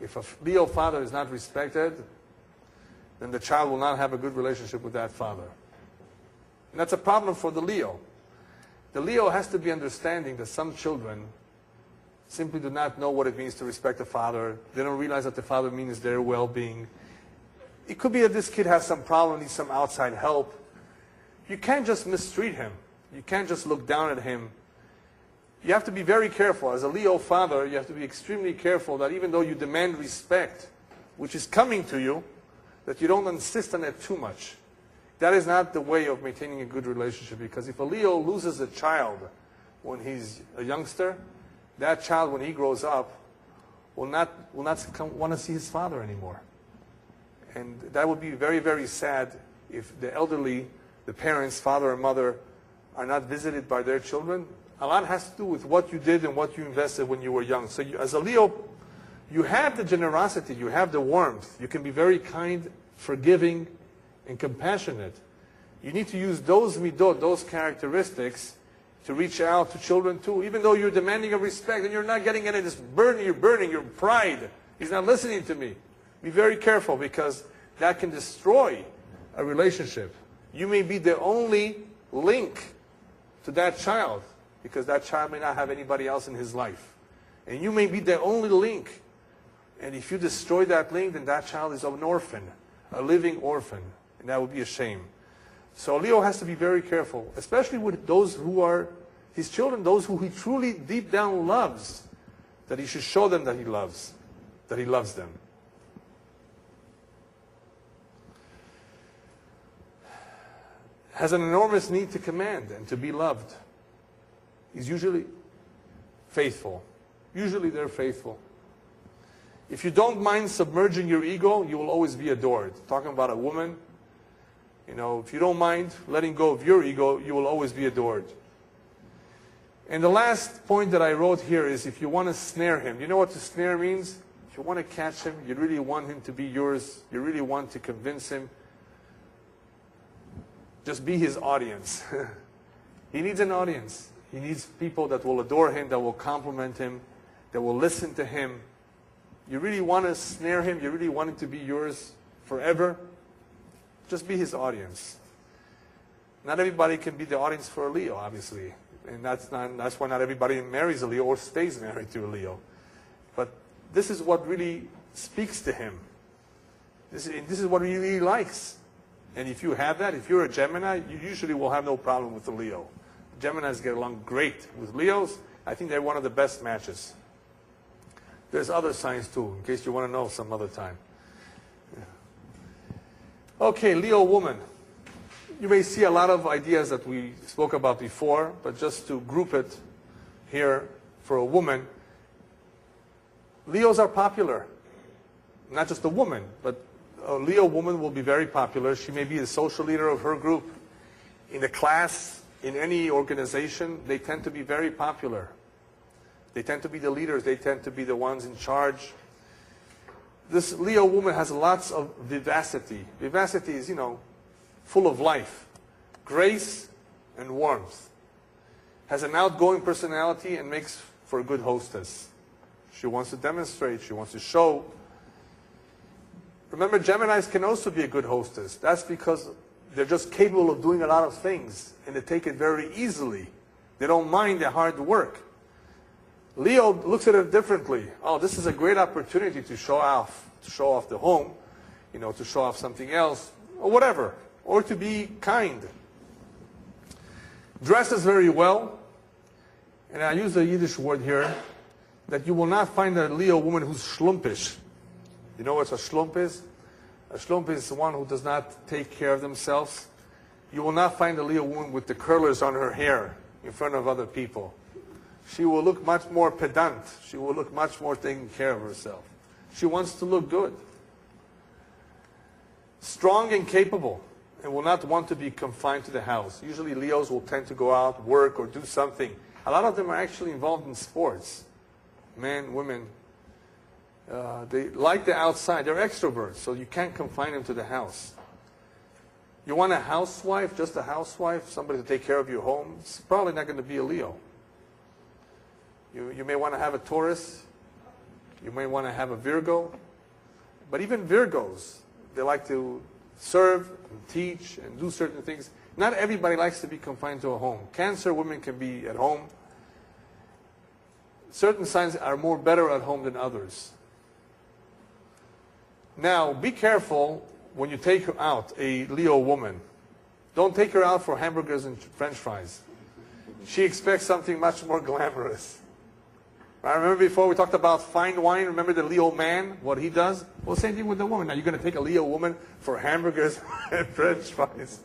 S1: If a Leo father is not respected, then the child will not have a good relationship with that father. And that's a problem for the Leo. The Leo has to be understanding that some children simply do not know what it means to respect a father. They don't realize that the father means their well-being. It could be that this kid has some problem, needs some outside help. You can't just mistreat him. You can't just look down at him. You have to be very careful. As a Leo father, you have to be extremely careful that even though you demand respect, which is coming to you, that you don't insist on it too much. That is not the way of maintaining a good relationship, because if a Leo loses a child when he's a youngster, that child, when he grows up, will not want to see his father anymore. And that would be very, very sad if the elderly, the parents, father and mother, are not visited by their children. A lot has to do with what you did and what you invested when you were young. So as a Leo, you have the generosity, you have the warmth. You can be very kind, forgiving, and compassionate. You need to use those midot, those characteristics, to reach out to children too. Even though you're demanding of respect and you're not getting any of this you're burning your pride. He's not listening to me. Be very careful, because that can destroy a relationship. You may be the only link to that child, because that child may not have anybody else in his life. And you may be the only link. And if you destroy that link, then that child is an orphan, a living orphan. And that would be a shame. So Leo has to be very careful, especially with those who are his children, those who he truly deep down loves, that he should show them that he loves them. Has an enormous need to command and to be loved. He's usually faithful. Usually they're faithful. If you don't mind submerging your ego, you will always be adored. Talking about a woman, if you don't mind letting go of your ego, you will always be adored. And the last point that I wrote here is, if you want to snare him, you know what to snare means? If you want to catch him, you really want him to be yours, you really want to convince him, just be his audience. He needs an audience. He needs people that will adore him, that will compliment him, that will listen to him. You really want to snare him, you really want him to be yours forever, just be his audience. Not everybody can be the audience for a Leo, obviously. And that's why not everybody marries a Leo or stays married to a Leo. But this is what really speaks to him. This is what he really likes. And if you have that, if you're a Gemini, you usually will have no problem with the Leo. Geminis get along great with Leos. I think they're one of the best matches. There's other signs too, in case you want to know some other time. Okay, Leo woman. You may see a lot of ideas that we spoke about before, but just to group it here for a woman, Leos are popular. Not just a woman, but a Leo woman will be very popular. She may be the social leader of her group. In the class, in any organization, they tend to be very popular. They tend to be the leaders. They tend to be the ones in charge. This Leo woman has lots of vivacity. Vivacity is, full of life, grace, and warmth. Has an outgoing personality and makes for a good hostess. She wants to demonstrate. She wants to show. Remember, Geminis can also be a good hostess. That's because they're just capable of doing a lot of things, and they take it very easily. They don't mind the hard work. Leo looks at it differently. Oh, this is a great opportunity to show off the home, to show off something else, or whatever, or to be kind. Dresses very well, and I use the Yiddish word here, that you will not find a Leo woman who's schlumpish. You know what a schlump is? A schlump is one who does not take care of themselves. You will not find a Leo woman with the curlers on her hair in front of other people. She will look much more pedant. She will look much more taking care of herself. She wants to look good. Strong and capable, and will not want to be confined to the house. Usually Leos will tend to go out, work, or do something. A lot of them are actually involved in sports. Men, women. They like the outside. They're extroverts, so you can't confine them to the house. You want a housewife, just a housewife, somebody to take care of your home? It's probably not going to be a Leo. You may want to have a Taurus. You may want to have a Virgo. But even Virgos, they like to serve and teach and do certain things. Not everybody likes to be confined to a home. Cancer women can be at home. Certain signs are more better at home than others. Now, be careful when you take out a Leo woman. Don't take her out for hamburgers and French fries. She expects something much more glamorous. I remember before we talked about fine wine. Remember the Leo man, what he does? Well, same thing with the woman. Now, you're going to take a Leo woman for hamburgers and French fries.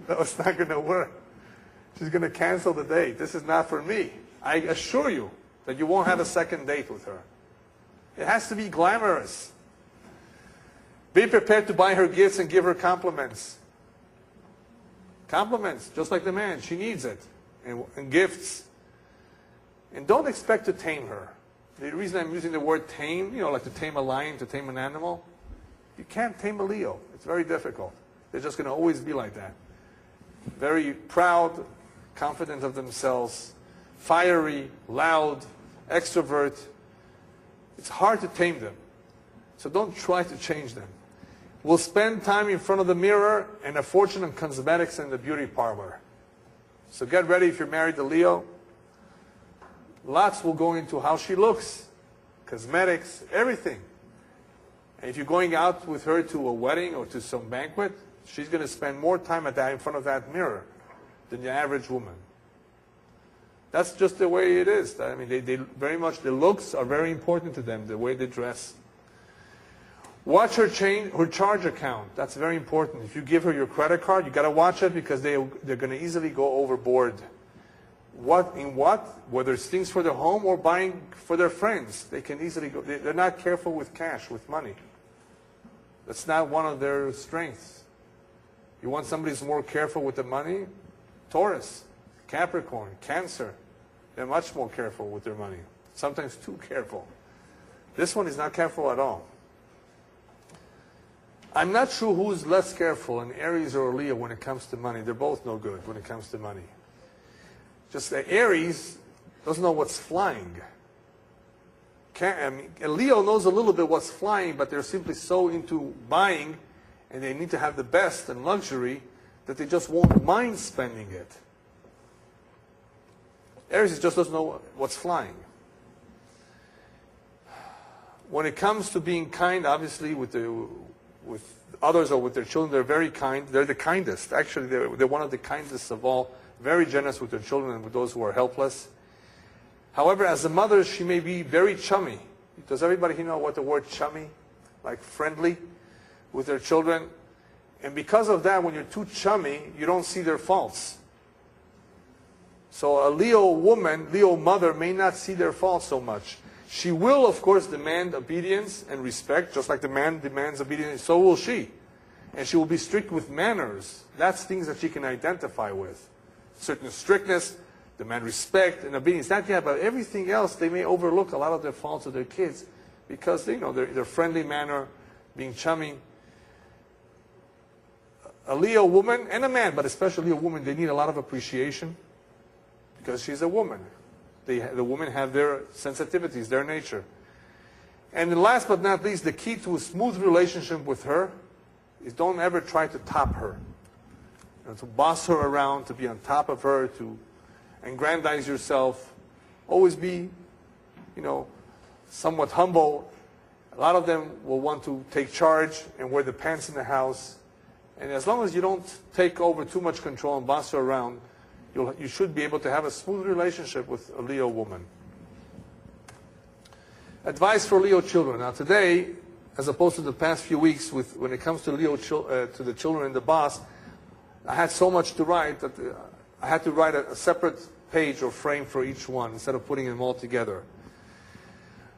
S1: No, it's not going to work. She's going to cancel the date. This is not for me. I assure you that you won't have a second date with her. It has to be glamorous. Be prepared to buy her gifts and give her compliments. Compliments, just like the man. She needs it. And gifts. And don't expect to tame her. The reason I'm using the word tame, like to tame a lion, to tame an animal, you can't tame a Leo. It's very difficult. They're just going to always be like that. Very proud, confident of themselves, fiery, loud, extrovert. It's hard to tame them. So don't try to change them. We'll spend time in front of the mirror and a fortune on cosmetics in the beauty parlor. So get ready if you're married to Leo. Lots will go into how she looks, cosmetics, everything. And if you're going out with her to a wedding or to some banquet, she's going to spend more time in front of that mirror than the average woman. That's just the way it is. I mean, they very much, the looks are very important to them, the way they dress. Watch her charge account. That's very important. If you give her your credit card, you got to watch it because they're going to easily go overboard. Whether it's things for their home or buying for their friends, they can easily go. They're not careful with cash, with money. That's not one of their strengths. You want somebody who's more careful with the money? Taurus, Capricorn, Cancer. They're much more careful with their money. Sometimes too careful. This one is not careful at all. I'm not sure who's less careful, an Aries or a Leo, when it comes to money. They're both no good when it comes to money. Just the Aries doesn't know what's flying. A Leo knows a little bit what's flying, but they're simply so into buying, and they need to have the best and luxury, that they just won't mind spending it. Aries just doesn't know what's flying. When it comes to being kind, obviously, with others or with their children, they're very kind. They're the kindest. Actually, they're one of the kindest of all. Very generous with their children and with those who are helpless. However, as a mother, she may be very chummy. Does everybody know what the word chummy, like friendly, with their children? And because of that, when you're too chummy, you don't see their faults. So a Leo woman, Leo mother, may not see their faults so much. She will, of course, demand obedience and respect, just like the man demands obedience, so will she. And she will be strict with manners. That's things that she can identify with. Certain strictness, demand respect and obedience. That, yeah, but everything else, they may overlook a lot of their faults of their kids because, you know, their friendly manner, being chummy. A Leo woman and a man, but especially a woman, they need a lot of appreciation because she's a woman. The women have their sensitivities, their nature. And then last but not least, the key to a smooth relationship with her is don't ever try to top her. You know, to boss her around, to be on top of her, to aggrandize yourself. Always be, you know, somewhat humble. A lot of them will want to take charge and wear the pants in the house. And as long as you don't take over too much control and boss her around, you should be able to have a smooth relationship with a Leo woman. Advice for Leo children. Now today, as opposed to the past few weeks, when it comes to to the children and the boss, I had so much to write that I had to write a separate page or frame for each one instead of putting them all together.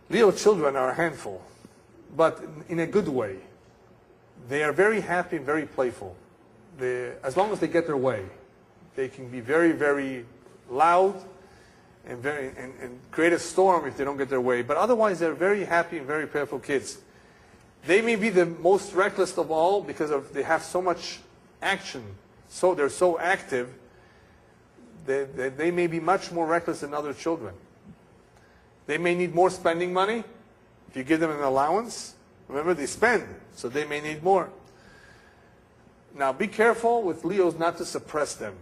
S1: Leo children are a handful, but in a good way. They are very happy and very playful. As long as they get their way. They can be very, very loud and create a storm if they don't get their way. But otherwise, they're very happy and very playful kids. They may be the most reckless of all because they have so much action. So they're so active. They may be much more reckless than other children. They may need more spending money. If you give them an allowance, remember they spend, so they may need more. Now be careful with Leos not to suppress them.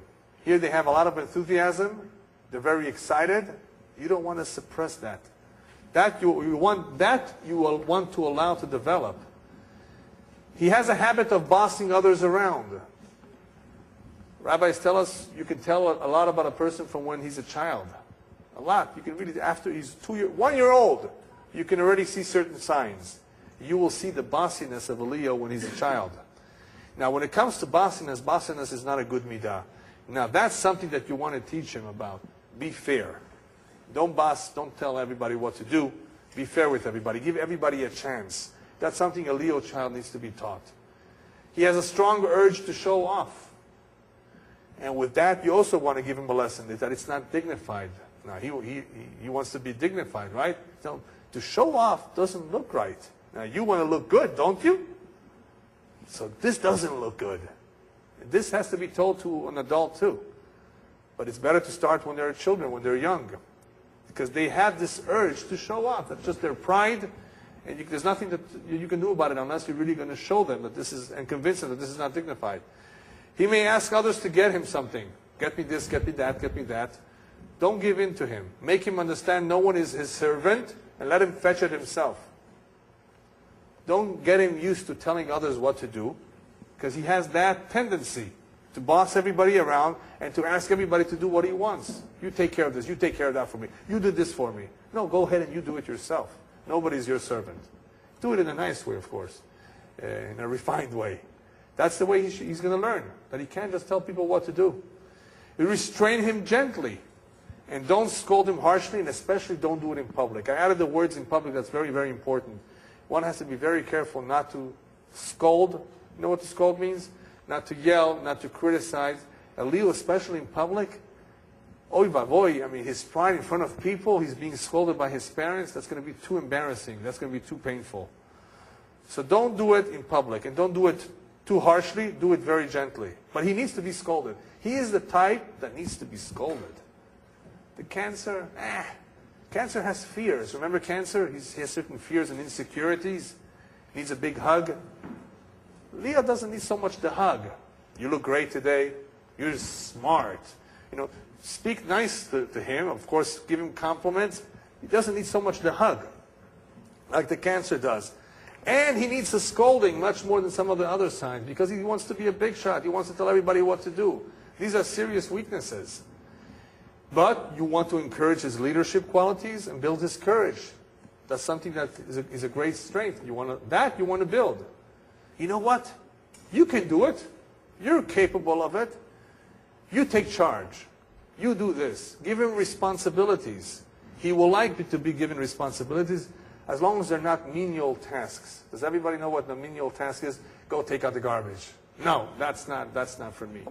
S1: Here they have a lot of enthusiasm. They're very excited. You don't want to suppress that. You will want to allow to develop. He has a habit of bossing others around. Rabbis tell us you can tell a lot about a person from when he's a child. A lot. You can really, after he's 1 year old, you can already see certain signs. You will see the bossiness of a Leo when he's a child. Now when it comes to bossiness is not a good midah. Now that's something that you want to teach him about. Be fair. Don't boss, don't tell everybody what to do. Be fair with everybody. Give everybody a chance. That's something a Leo child needs to be taught. He has a strong urge to show off. And with that, you also want to give him a lesson that it's not dignified. Now he wants to be dignified, right? So, to show off doesn't look right. Now you want to look good, don't you? So this doesn't look good. This has to be told to an adult too. But it's better to start when they're children, when they're young. Because they have this urge to show off. That's just their pride. And there's nothing that you can do about it unless you're really going to show them that this is, and convince them that this is not dignified. He may ask others to get him something. Get me this, get me that, get me that. Don't give in to him. Make him understand no one is his servant and let him fetch it himself. Don't get him used to telling others what to do because he has that tendency to boss everybody around and to ask everybody to do what he wants. You take care of this, you take care of that for me. You did this for me. No, go ahead and you do it yourself. Nobody's your servant. Do it in a nice way, of course, in a refined way. That's the way he's going to learn, that he can't just tell people what to do. You restrain him gently, and don't scold him harshly, and especially don't do it in public. I added the words in public. That's very, very important. One has to be very careful not to scold. You know what to scold means? Not to yell, not to criticize. A Leo, especially in public, oy vavoy, I mean, his pride in front of people, he's being scolded by his parents, that's going to be too embarrassing. That's going to be too painful. So don't do it in public, and don't do it too harshly. Do it very gently. But he needs to be scolded. He is the type that needs to be scolded. The Cancer, Cancer has fears. Remember Cancer? He has certain fears and insecurities. He needs a big hug. Leo doesn't need so much the hug. You look great today. You're smart. You know, speak nice to him. Of course, give him compliments. He doesn't need so much the hug like the Cancer does. And he needs the scolding much more than some of the other signs because he wants to be a big shot. He wants to tell everybody what to do. These are serious weaknesses. But you want to encourage his leadership qualities and build his courage. That's something that is a great strength. You want to build. You know what? You can do it. You're capable of it. You take charge. You do this. Give him responsibilities. He will like to be given responsibilities as long as they're not menial tasks. Does everybody know what the menial task is? Go take out the garbage. No, that's not for me.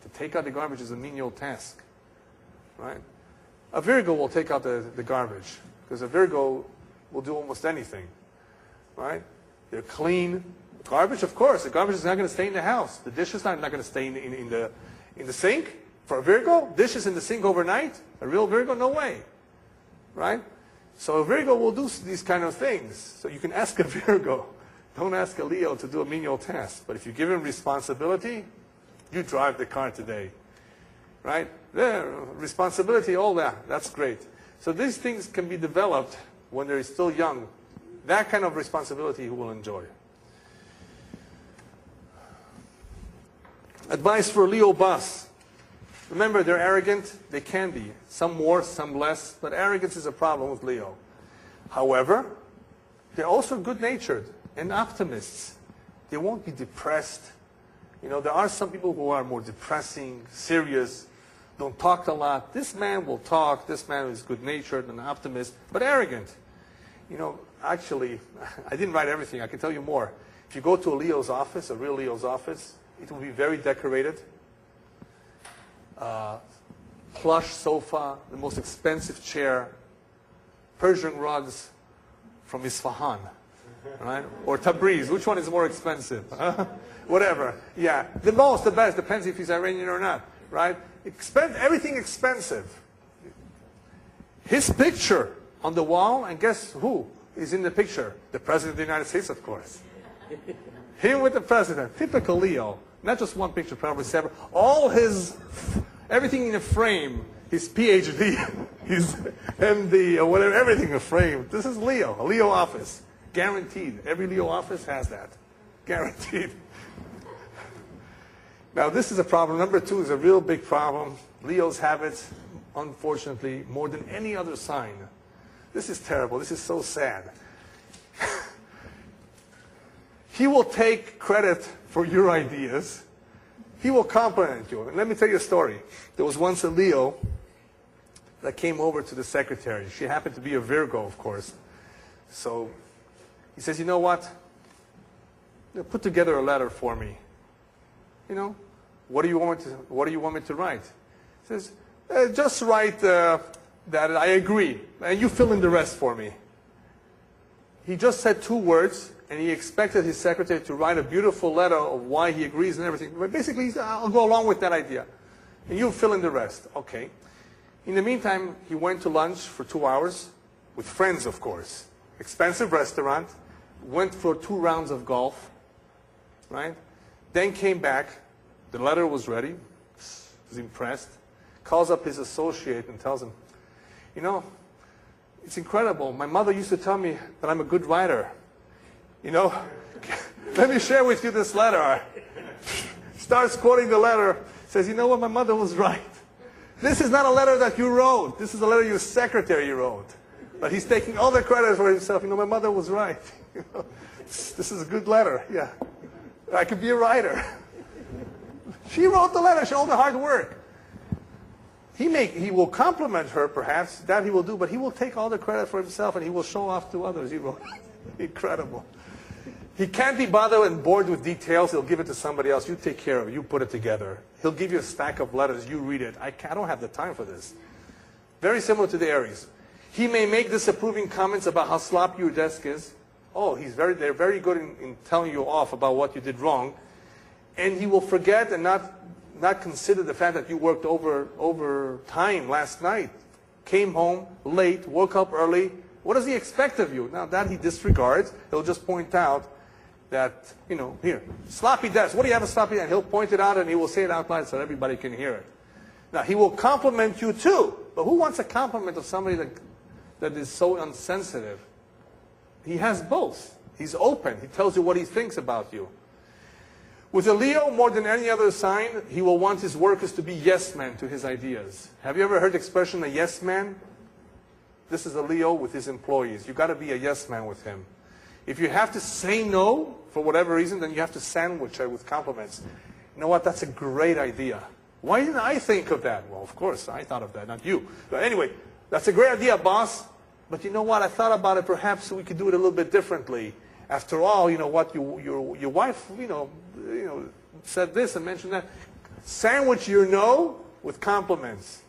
S1: To take out the garbage is a menial task, right? A Virgo will take out the garbage because a Virgo will do almost anything, right? They're clean. Garbage, of course. The garbage is not going to stay in the house. The dish is not going to stay in the sink. For a Virgo, dishes in the sink overnight. A real Virgo, no way, right? So a Virgo will do these kind of things. So you can ask a Virgo. Don't ask a Leo to do a menial task. But if you give him responsibility, you drive the car today, right? There, responsibility, all that. That's great. So these things can be developed when they're still young. That kind of responsibility he will enjoy. Advice for Leo boss. Remember, they're arrogant. They can be. Some more, some less. But arrogance is a problem with Leo. However, they're also good-natured and optimists. They won't be depressed. You know, there are some people who are more depressing, serious, don't talk a lot. This man will talk. This man is good-natured and an optimist, but arrogant. You know, actually, I didn't write everything. I can tell you more. If you go to a Leo's office, a real Leo's office, it will be very decorated. Plush sofa, the most expensive chair, Persian rugs from Isfahan, right? Or Tabriz. Which one is more expensive? Whatever. Yeah, the most, the best. Depends if he's Iranian or not, right? Everything expensive. His picture on the wall, and guess who is in the picture? The President of the United States, of course. Him with the President. Typical Leo. Not just one picture, probably several. All his, everything in a frame. His PhD, his MD, or whatever, everything in a frame. This is Leo, a Leo office. Guaranteed. Every Leo office has that. Guaranteed. Now, this is a problem. Number two is a real big problem. Leos have it, unfortunately, more than any other sign. This is terrible. This is so sad. He will take credit for your ideas. He will compliment you. And let me tell you a story. There was once a Leo that came over to the secretary. She happened to be a Virgo, of course. So he says, you know what? Put together a letter for me. You know, what do you want me to write? He says, just write that I agree, and you fill in the rest for me. He just said 2 words, and he expected his secretary to write a beautiful letter of why he agrees and everything. But basically, he said, I'll go along with that idea, and you fill in the rest. Okay. In the meantime, he went to lunch for 2 hours with friends, of course. Expensive restaurant. Went for 2 rounds of golf. Right? Then came back. The letter was ready. Was impressed. Calls up his associate and tells him, you know, it's incredible. My mother used to tell me that I'm a good writer. You know, let me share with you this letter. Starts quoting the letter. Says, you know what, my mother was right. This is not a letter that you wrote. This is a letter your secretary wrote. But he's taking all the credit for himself. You know, my mother was right. You know, this is a good letter. Yeah. I could be a writer. She wrote the letter. She all the hard work. He will compliment her, perhaps. That he will do. But he will take all the credit for himself, and he will show off to others. He wrote. Incredible. He can't be bothered and bored with details. He'll give it to somebody else. You take care of it. You put it together. He'll give you a stack of letters. You read it. I don't have the time for this. Very similar to the Aries. He may make disapproving comments about how sloppy your desk is. Oh, they're very good in telling you off about what you did wrong. And he will forget and not consider the fact that you worked over time last night. Came home late, woke up early. What does he expect of you? Now, that he disregards. He'll just point out that, you know, here, sloppy desk. What do you have a sloppy desk? And he'll point it out, and he will say it out loud so everybody can hear it. Now, he will compliment you too. But who wants a compliment of somebody that is so insensitive? He has both. He's open. He tells you what he thinks about you. With a Leo, more than any other sign, he will want his workers to be yes men to his ideas. Have you ever heard the expression, a yes man? This is a Leo with his employees. You've got to be a yes man with him. If you have to say no for whatever reason, then you have to sandwich it with compliments. You know what? That's a great idea. Why didn't I think of that? Well, of course, I thought of that, not you. But anyway, That's a great idea, boss. But you know what? I thought about it. Perhaps we could do it a little bit differently. After all, you know what? Your wife, said this and mentioned that. Sandwich your no with compliments.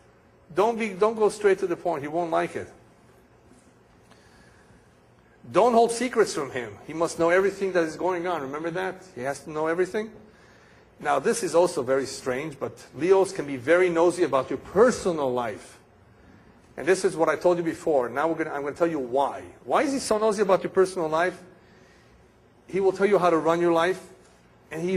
S1: Don't go straight to the point. He won't like it. Don't hold secrets from him. He must know everything that is going on. Remember that? He has to know everything. Now, this is also very strange, but Leos can be very nosy about your personal life. And this is what I told you before. Now I'm going to tell you why. Why is he so nosy about your personal life? He will tell you how to run your life. And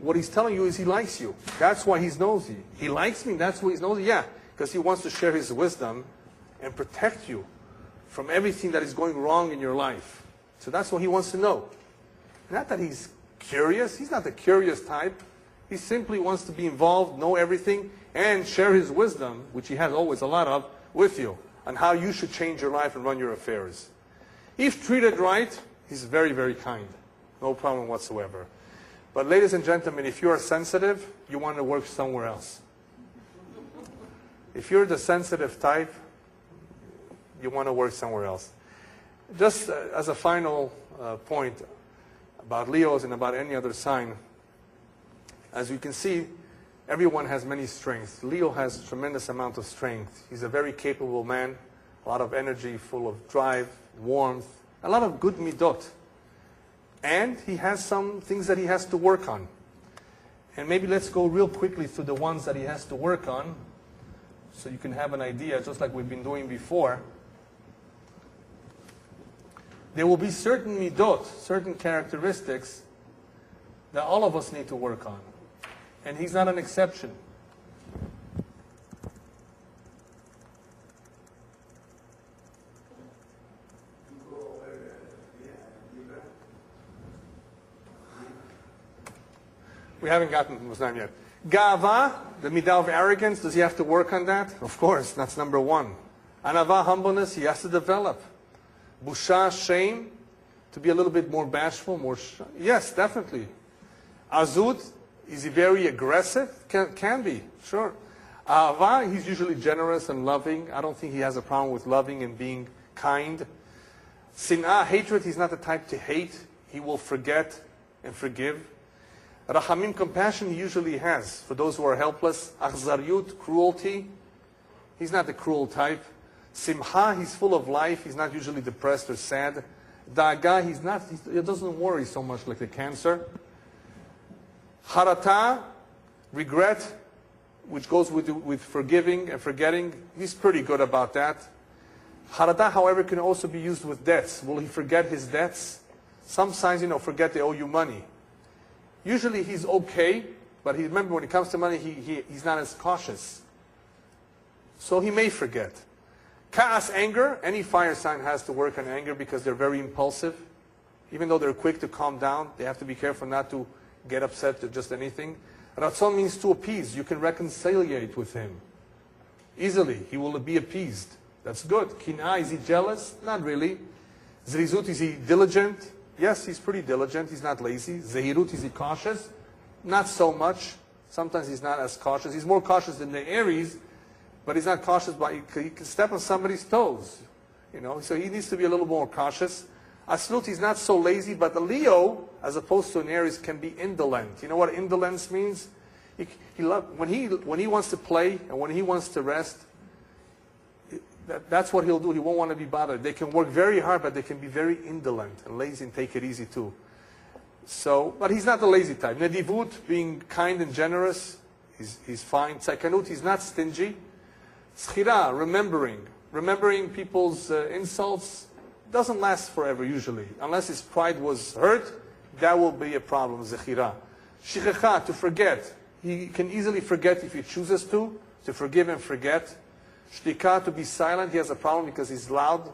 S1: what he's telling you is he likes you. That's why he's nosy. He likes me, that's why he's nosy? Yeah, because he wants to share his wisdom and protect you from everything that is going wrong in your life. So that's what he wants to know. Not that he's curious. He's not the curious type. He simply wants to be involved, know everything, and share his wisdom, which he has always a lot of, with you, on how you should change your life and run your affairs. If treated right, he's very, very kind. No problem whatsoever. But ladies and gentlemen, if you are sensitive, you want to work somewhere else. If you're the sensitive type, you want to work somewhere else. Just as a final point about Leos and about any other sign, as you can see, everyone has many strengths. Leo has a tremendous amount of strength. He's a very capable man, a lot of energy, full of drive, warmth, a lot of good midot. And he has some things that he has to work on. And maybe let's go real quickly through the ones that he has to work on, so you can have an idea, just like we've been doing before. There will be certain midot, certain characteristics that all of us need to work on. And he's not an exception. We haven't gotten to Muslim yet. Ga'ava, the midah of arrogance, does he have to work on that? Of course, that's number one. Anava, humbleness, he has to develop. Busha, shame, to be a little bit more bashful, more yes, definitely. Azut, is he very aggressive? Can be, sure. Ahava, he's usually generous and loving. I don't think he has a problem with loving and being kind. Sin'ah, hatred, he's not the type to hate. He will forget and forgive. Rachamim, compassion, he usually has for those who are helpless. Akhzaryut, cruelty, he's not the cruel type. Simha, he's full of life. He's not usually depressed or sad. Da'aga, he doesn't worry so much like the cancer. Harata, regret, which goes with forgiving and forgetting. He's pretty good about that. Harata, however, can also be used with debts. Will he forget his debts? Some signs, forget they owe you money. Usually he's okay, but remember when it comes to money, he's not as cautious. So he may forget. Ka'as, anger. Any fire sign has to work on anger because they're very impulsive. Even though they're quick to calm down, they have to be careful not to get upset to just anything. Ratzon means to appease. You can reconciliate with him easily. He will be appeased. That's good. Kin'a, is he jealous? Not really. Zrizut, is he diligent? Yes, he's pretty diligent. He's not lazy. Zehirut, is he cautious? Not so much. Sometimes he's not as cautious. He's more cautious than the Aries, but he's not cautious. He can step on somebody's toes. So he needs to be a little more cautious. Aslut, he's not so lazy, but the Leo, as opposed to an Aries, can be indolent. You know what indolence means? When he wants to play and when he wants to rest, that's what he'll do. He won't want to be bothered. They can work very hard, but they can be very indolent and lazy and take it easy too. But he's not the lazy type. Nedivut, being kind and generous, he's fine. Tsakanut, he's not stingy. Schira, remembering people's insults, doesn't last forever usually. Unless his pride was hurt, that will be a problem, Zechira. Shichecha, to forget. He can easily forget if he chooses to forgive and forget. Shtika, to be silent. He has a problem because he's loud.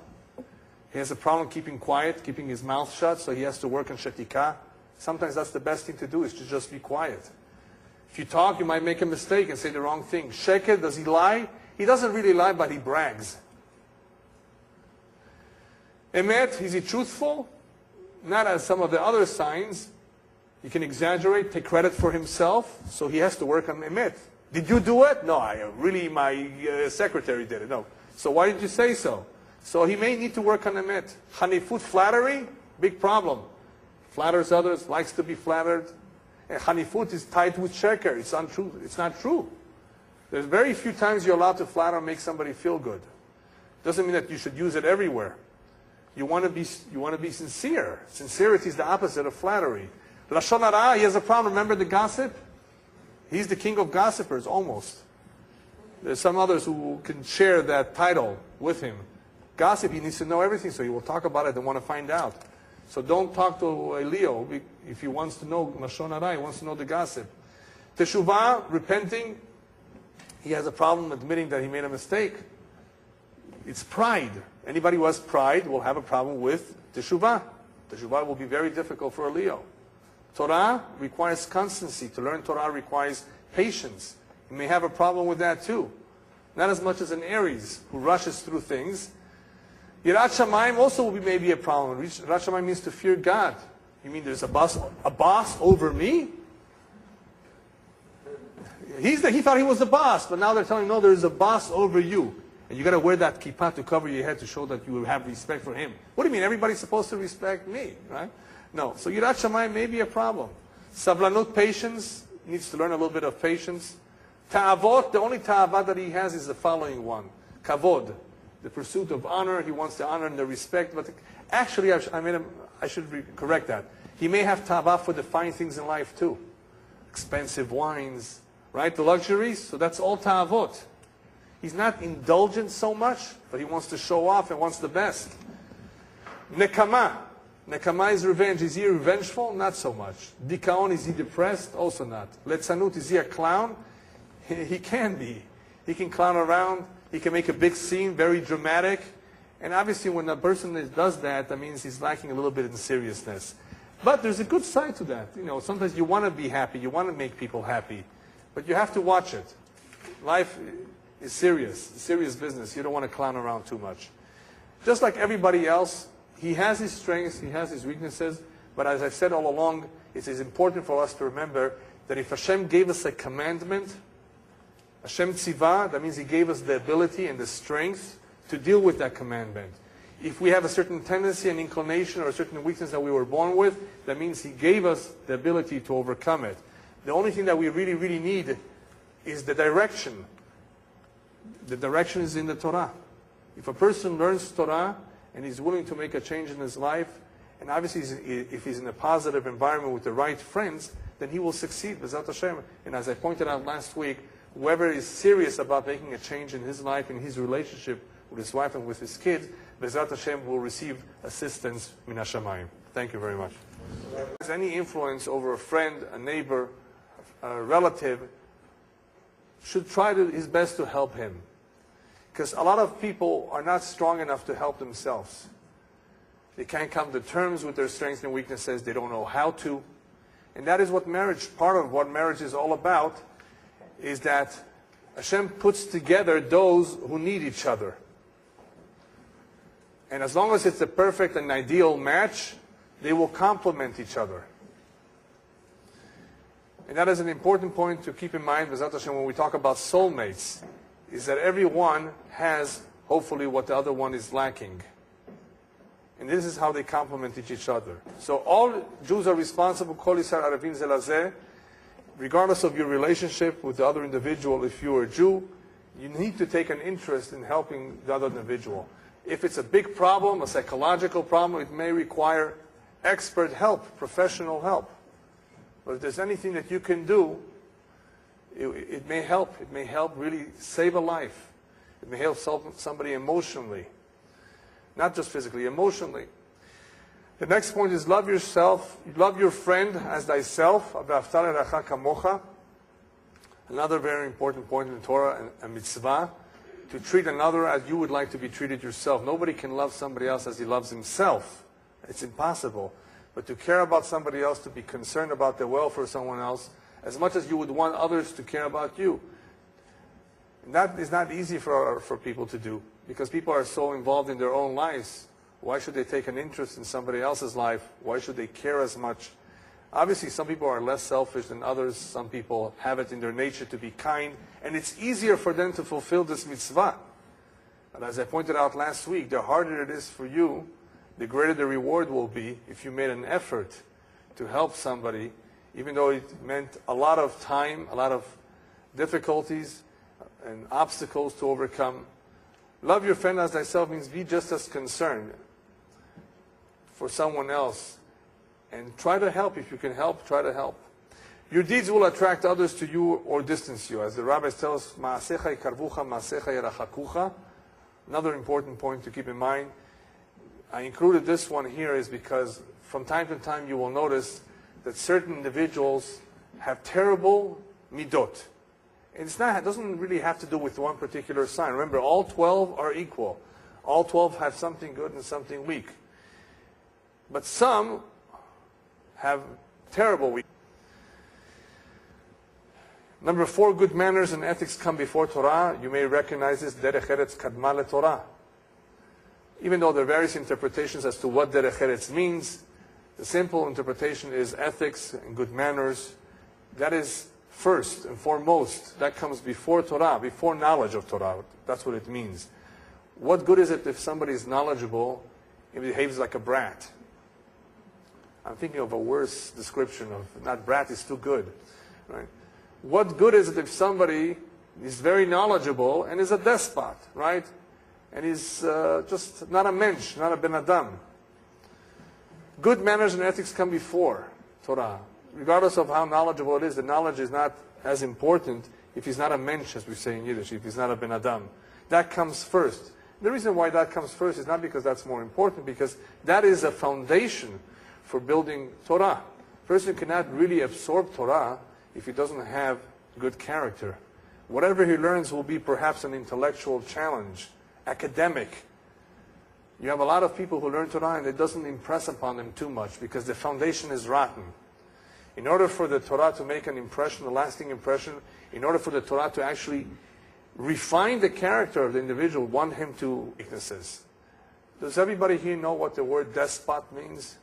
S1: He has a problem keeping quiet, keeping his mouth shut, so he has to work on shetika. Sometimes that's the best thing to do, is to just be quiet. If you talk, you might make a mistake and say the wrong thing. Sheket, does he lie? He doesn't really lie, but he brags. Emet, is he truthful? Not as some of the other signs. He can exaggerate, take credit for himself, so he has to work on emet. Did you do it? No, my secretary did it. No. So why did you say so? So he may need to work on emet. Hanifut, flattery, big problem. Flatters others, likes to be flattered. And hanifut is tied with sheker. It's untrue. It's not true. There's very few times you're allowed to flatter and make somebody feel good. Doesn't mean that you should use it everywhere. You want to be sincere. Sincerity is the opposite of flattery. Lashon hara, he has a problem. Remember the gossip? He's the king of gossipers, almost. There's some others who can share that title with him. Gossip, he needs to know everything, so he will talk about it and want to find out. So don't talk to a Leo if he wants to know Lashon hara, he wants to know the gossip. Teshuvah, repenting, he has a problem admitting that he made a mistake. It's pride. Anybody who has pride will have a problem with teshuvah. Teshuvah will be very difficult for a Leo. Torah requires constancy. To learn Torah requires patience. You may have a problem with that too. Not as much as an Aries who rushes through things. Yirat Shamayim also will be maybe a problem. Yirat Shamayim means to fear God. You mean there's a boss over me? He thought he was the boss, but now they're telling him, no, there's a boss over you. And you got to wear that kippah to cover your head to show that you have respect for him. What do you mean? Everybody's supposed to respect me, right? No. So Yirat Shamayim may be a problem. Savlanut, patience, needs to learn a little bit of patience. Ta'avot, the only ta'avah that he has is the following one. Kavod, the pursuit of honor. He wants the honor and the respect. But actually, I should correct that. He may have ta'avah for the fine things in life too. Expensive wines, right? The luxuries. So that's all ta'avot. He's not indulgent so much, but he wants to show off and wants the best. Nekama. Nekama is revenge. Is he revengeful? Not so much. Dikaon, is he depressed? Also not. Letzanut, is he a clown? He can be. He can clown around. He can make a big scene, very dramatic. And obviously when a person does that, that means he's lacking a little bit in seriousness. But there's a good side to that. You know, sometimes you want to be happy. You want to make people happy. But you have to watch it. Life is serious business. You don't want to clown around too much. Just like everybody else, he has his strengths, he has his weaknesses, but as I've said all along, it is important for us to remember that if Hashem gave us a commandment, Hashem tzivah, that means he gave us the ability and the strength to deal with that commandment. If we have a certain tendency and inclination or a certain weakness that we were born with, that means he gave us the ability to overcome it. The only thing that we really need is the direction. The direction is in the Torah. If a person learns Torah and he's willing to make a change in his life, and obviously if he's in a positive environment with the right friends, then he will succeed, B'ezrat Hashem. And as I pointed out last week, whoever is serious about making a change in his life, in his relationship with his wife and with his kids, B'ezrat Hashem will receive assistance min hashamayim. Thank you very much. If there's any influence over a friend, a neighbor, a relative, should try his best to help him. Because a lot of people are not strong enough to help themselves. They can't come to terms with their strengths and weaknesses. They don't know how to. And that is what marriage, part of what marriage is all about, is that Hashem puts together those who need each other. And as long as it's a perfect and ideal match, they will complement each other. And that is an important point to keep in mind, B'ezrat Hashem, when we talk about soulmates, is that everyone has, hopefully, what the other one is lacking. And this is how they complement each other. So all Jews are responsible, Kol Yisrael Arevim Ze Lazeh, regardless of your relationship with the other individual. If you are a Jew, you need to take an interest in helping the other individual. If it's a big problem, a psychological problem, it may require expert help, professional help. But if there's anything that you can do, it may help. It may help really save a life. It may help somebody emotionally. Not just physically, emotionally. The next point is love yourself. Love your friend as thyself. Another very important point in the Torah, a mitzvah, to treat another as you would like to be treated yourself. Nobody can love somebody else as he loves himself. It's impossible. But to care about somebody else, to be concerned about the welfare of someone else, as much as you would want others to care about you. And that is not easy for people to do, because people are so involved in their own lives. Why should they take an interest in somebody else's life? Why should they care as much? Obviously, some people are less selfish than others. Some people have it in their nature to be kind. And it's easier for them to fulfill this mitzvah. And as I pointed out last week, the harder it is for you, the greater the reward will be if you made an effort to help somebody, even though it meant a lot of time, a lot of difficulties and obstacles to overcome. Love your friend as thyself means be just as concerned for someone else. And try to help. If you can help, try to help. Your deeds will attract others to you or distance you. As the rabbis tell us, Ma'asecha yikarvucha, ma'asecha yerachakucha. Another important point to keep in mind. I included this one here is because from time to time you will notice that certain individuals have terrible midot. And it doesn't really have to do with one particular sign. Remember, all 12 are equal. All 12 have something good and something weak. But some have terrible weak. Number 4, good manners and ethics come before Torah. You may recognize this, derech eretz kadma leTorah. Even though there are various interpretations as to what derech eretz means, the simple interpretation is ethics and good manners. That is first and foremost. That comes before Torah, before knowledge of Torah. That's what it means. What good is it if somebody is knowledgeable and behaves like a brat? I'm thinking of a worse description of, not brat is too good, right? What good is it if somebody is very knowledgeable and is a despot, right? And is just not a mensch, not a ben adam. Good manners and ethics come before Torah. Regardless of how knowledgeable it is, the knowledge is not as important if he's not a mensch, as we say in Yiddish, if he's not a ben adam. That comes first. The reason why that comes first is not because that's more important, because that is a foundation for building Torah. A person cannot really absorb Torah if he doesn't have good character. Whatever he learns will be perhaps an intellectual challenge, academic. You have a lot of people who learn Torah and it doesn't impress upon them too much because the foundation is rotten. In order for the Torah to make an impression, a lasting impression, in order for the Torah to actually refine the character of the individual, want him to weaknesses. Does everybody here know what the word despot means?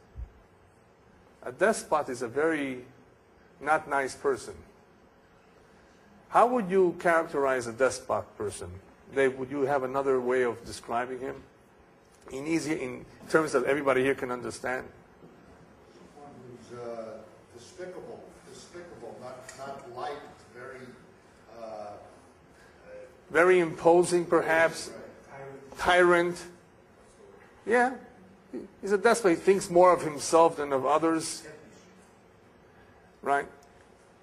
S1: A despot is a very not nice person. How would you characterize a despot person? Dave, would you have another way of describing him? In terms that everybody here can understand?
S2: Someone who's despicable, not liked,
S1: very imposing perhaps, tyrant. Yeah, he's a despot. He thinks more of himself than of others. Right?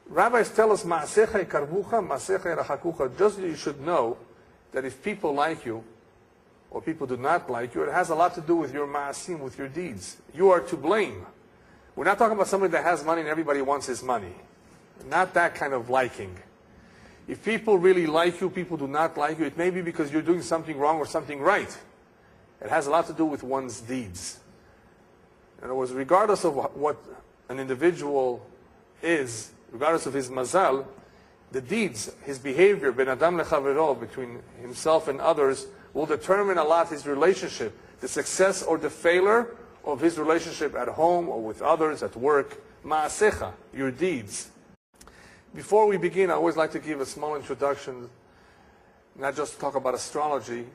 S1: Rabbis tell us, Ma'asecha yikarvucha, ma'asecha yerachakucha. Just you should know that if people like you, or people do not like you, it has a lot to do with your ma'asim, with your deeds. You are to blame. We're not talking about somebody that has money and everybody wants his money. Not that kind of liking. If people really like you, people do not like you, it may be because you're doing something wrong or something right. It has a lot to do with one's deeds. In other words, regardless of what an individual is, regardless of his mazal, the deeds, his behavior, ben adam lechavero, between himself and others, will determine a lot his relationship, the success or the failure of his relationship at home or with others, at work. Ma'asecha, your deeds. Before we begin, I always like to give a small introduction, not just to talk about astrology,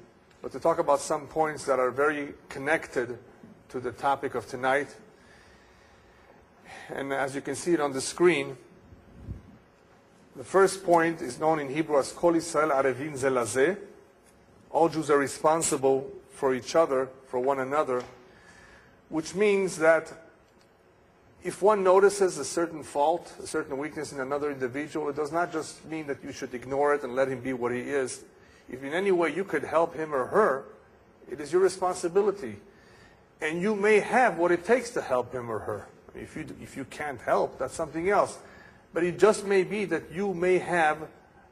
S1: but to talk about some points that are very connected to the topic of tonight. And as you can see it on the screen, the first point is known in Hebrew as Kol Yisrael Arevin Ze Lazeh. All Jews are responsible for each other, for one another, which means that if one notices a certain fault, a certain weakness in another individual, it does not just mean that you should ignore it and let him be what he is. If in any way you could help him or her, it is your responsibility. And you may have what it takes to help him or her. If you can't help, that's something else. But it just may be that you may have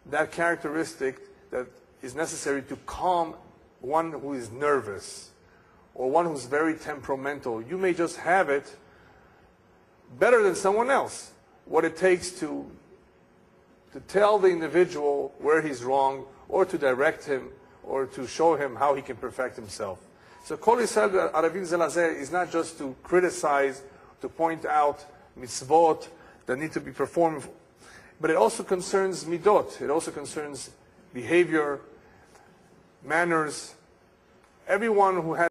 S1: that characteristic that is necessary to calm one who is nervous or one who's very temperamental. You may just have it better than someone else. What it takes to tell the individual where he's wrong, or to direct him, or to show him how he can perfect himself. So Kol Yisrael Arevin Ze Lazeh is not just to criticize, to point out mitzvot that need to be performed, but it also concerns midot. It also concerns behavior, manners, everyone who has